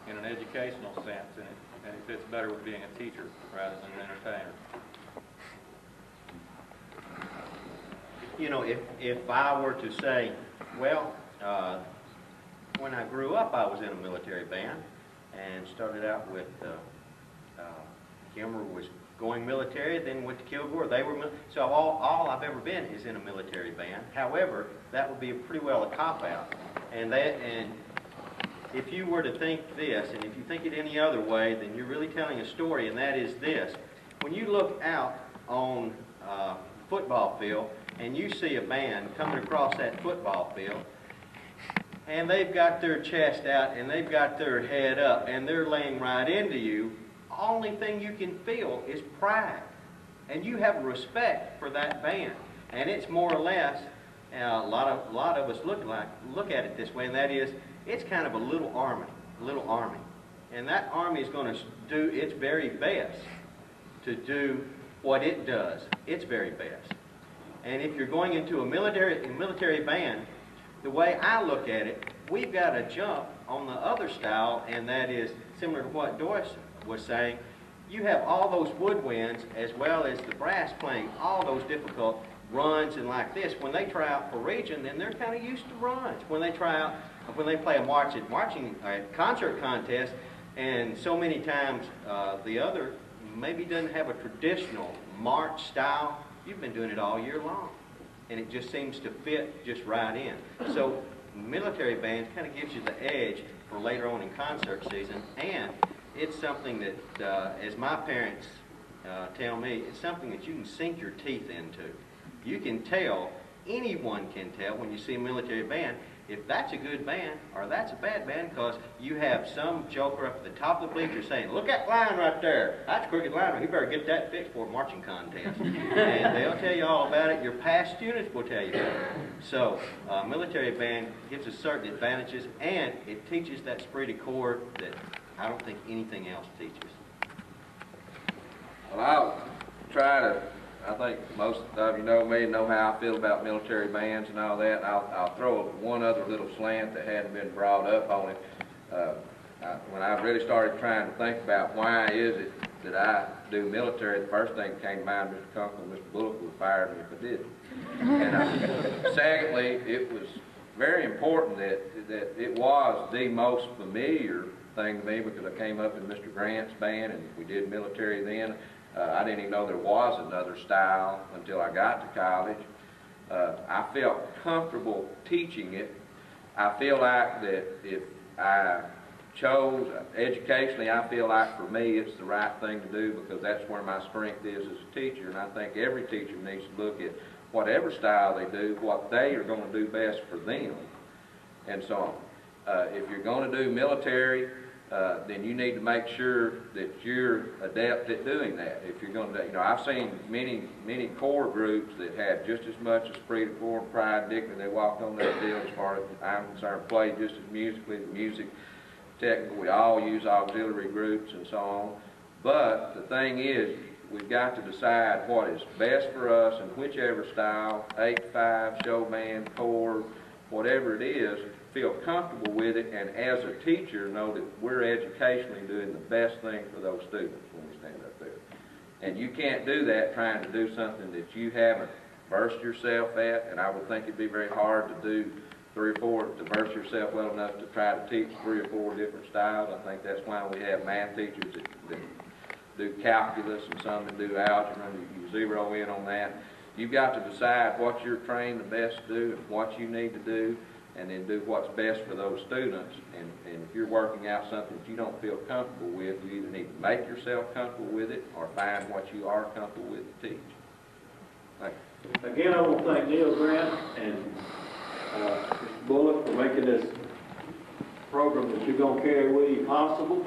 in an educational sense, and it fits better with being a teacher rather than an entertainer. You know, if I were to say, well, when I grew up, I was in a military band and started out with, Kilmer was going military, then went to Kilgore. They were so all I've ever been is in a military band. However, that would be pretty well a cop-out. And if you were to think this, and if you think it any other way, then you're really telling a story, and that is this. When you look out on a football field and you see a band coming across that football field, and they've got their chest out and they've got their head up and they're laying right into you, only thing you can feel is pride. And you have respect for that band. And it's more or less, a lot of us look at it this way, and that is, it's kind of a little army. And that army is going to do its very best to do what it does, its very best. And if you're going into a military band, the way I look at it, we've got to jump on the other style, and that is similar to what Doice was saying. You have all those woodwinds as well as the brass playing all those difficult runs and like this. When they try out for region, then they're kind of used to runs. When they play a concert contest, and so many times the other maybe doesn't have a traditional march style, you've been doing it all year long. And it just seems to fit just right in. So military bands kind of gives you the edge for later on in concert season, and it's something that, as my parents tell me, it's something that you can sink your teeth into. You can tell, anyone can tell when you see a military band, if that's a good band or that's a bad band, because you have some joker up at the top of the bleacher saying, look at that line right there, that's a crooked line, you better get that fixed for a marching contest. And they'll tell you all about it. Your past students will tell you about it. So military band gives us certain advantages, and it teaches that esprit de corps that I don't think anything else teaches. Well, I'll try to, I think most of you know me and know how I feel about military bands and all that. And I'll throw one other little slant that hadn't been brought up on it. When I really started trying to think about why is it that I do military, the first thing that came to mind, Mr. Kunkel and Mr. Bullock would fire me if I didn't. And secondly, it was very important that it was the most familiar thing to me, because I came up in Mr. Grant's band and we did military then. I didn't even know there was another style until I got to college. I felt comfortable teaching it. I feel like that if I chose, educationally, I feel like for me it's the right thing to do, because that's where my strength is as a teacher. And I think every teacher needs to look at whatever style they do, what they are going to do best for them, and so on. If you're going to do military, then you need to make sure that you're adept at doing that. If you're going to, you know, I've seen many corps groups that had just as much esprit de corps, pride, and dignity. They walked on that deal, as far as I'm concerned, played just as musically, the music, technical. We all use auxiliary groups and so on. But the thing is, we've got to decide what is best for us, and whichever style, 8-5, show band, corps, whatever it is, feel comfortable with it, and as a teacher know that we're educationally doing the best thing for those students when we stand up there. And you can't do that trying to do something that you haven't versed yourself at, and I would think it'd be very hard to do 3 or 4, to verse yourself well enough to try to teach 3 or 4 different styles. I think that's why we have math teachers that do calculus and some that do algebra, and you zero in on that. You've got to decide what you're trained the best to do and what you need to do, and then do what's best for those students. And if you're working out something that you don't feel comfortable with, you either need to make yourself comfortable with it or find what you are comfortable with to teach. Thank you. Again, I want to thank Neil Grant and Mr. Bullock for making this program that you're going to carry with you possible.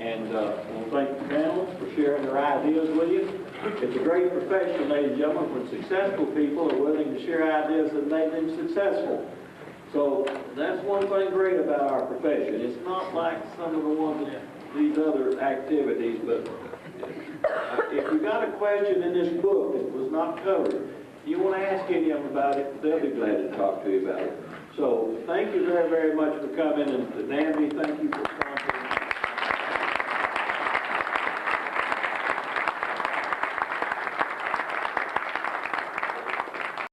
And I want to thank the panelists for sharing their ideas with you. It's a great profession, ladies and gentlemen, when successful people are willing to share ideas that make them successful. So that's one thing great about our profession. It's not like some of the ones that these other activities, but If you got a question in this book that was not covered, you want to ask any of them about it, they'll be glad to talk to you about it. So thank you very, very much for coming, and to NAMMB, thank you for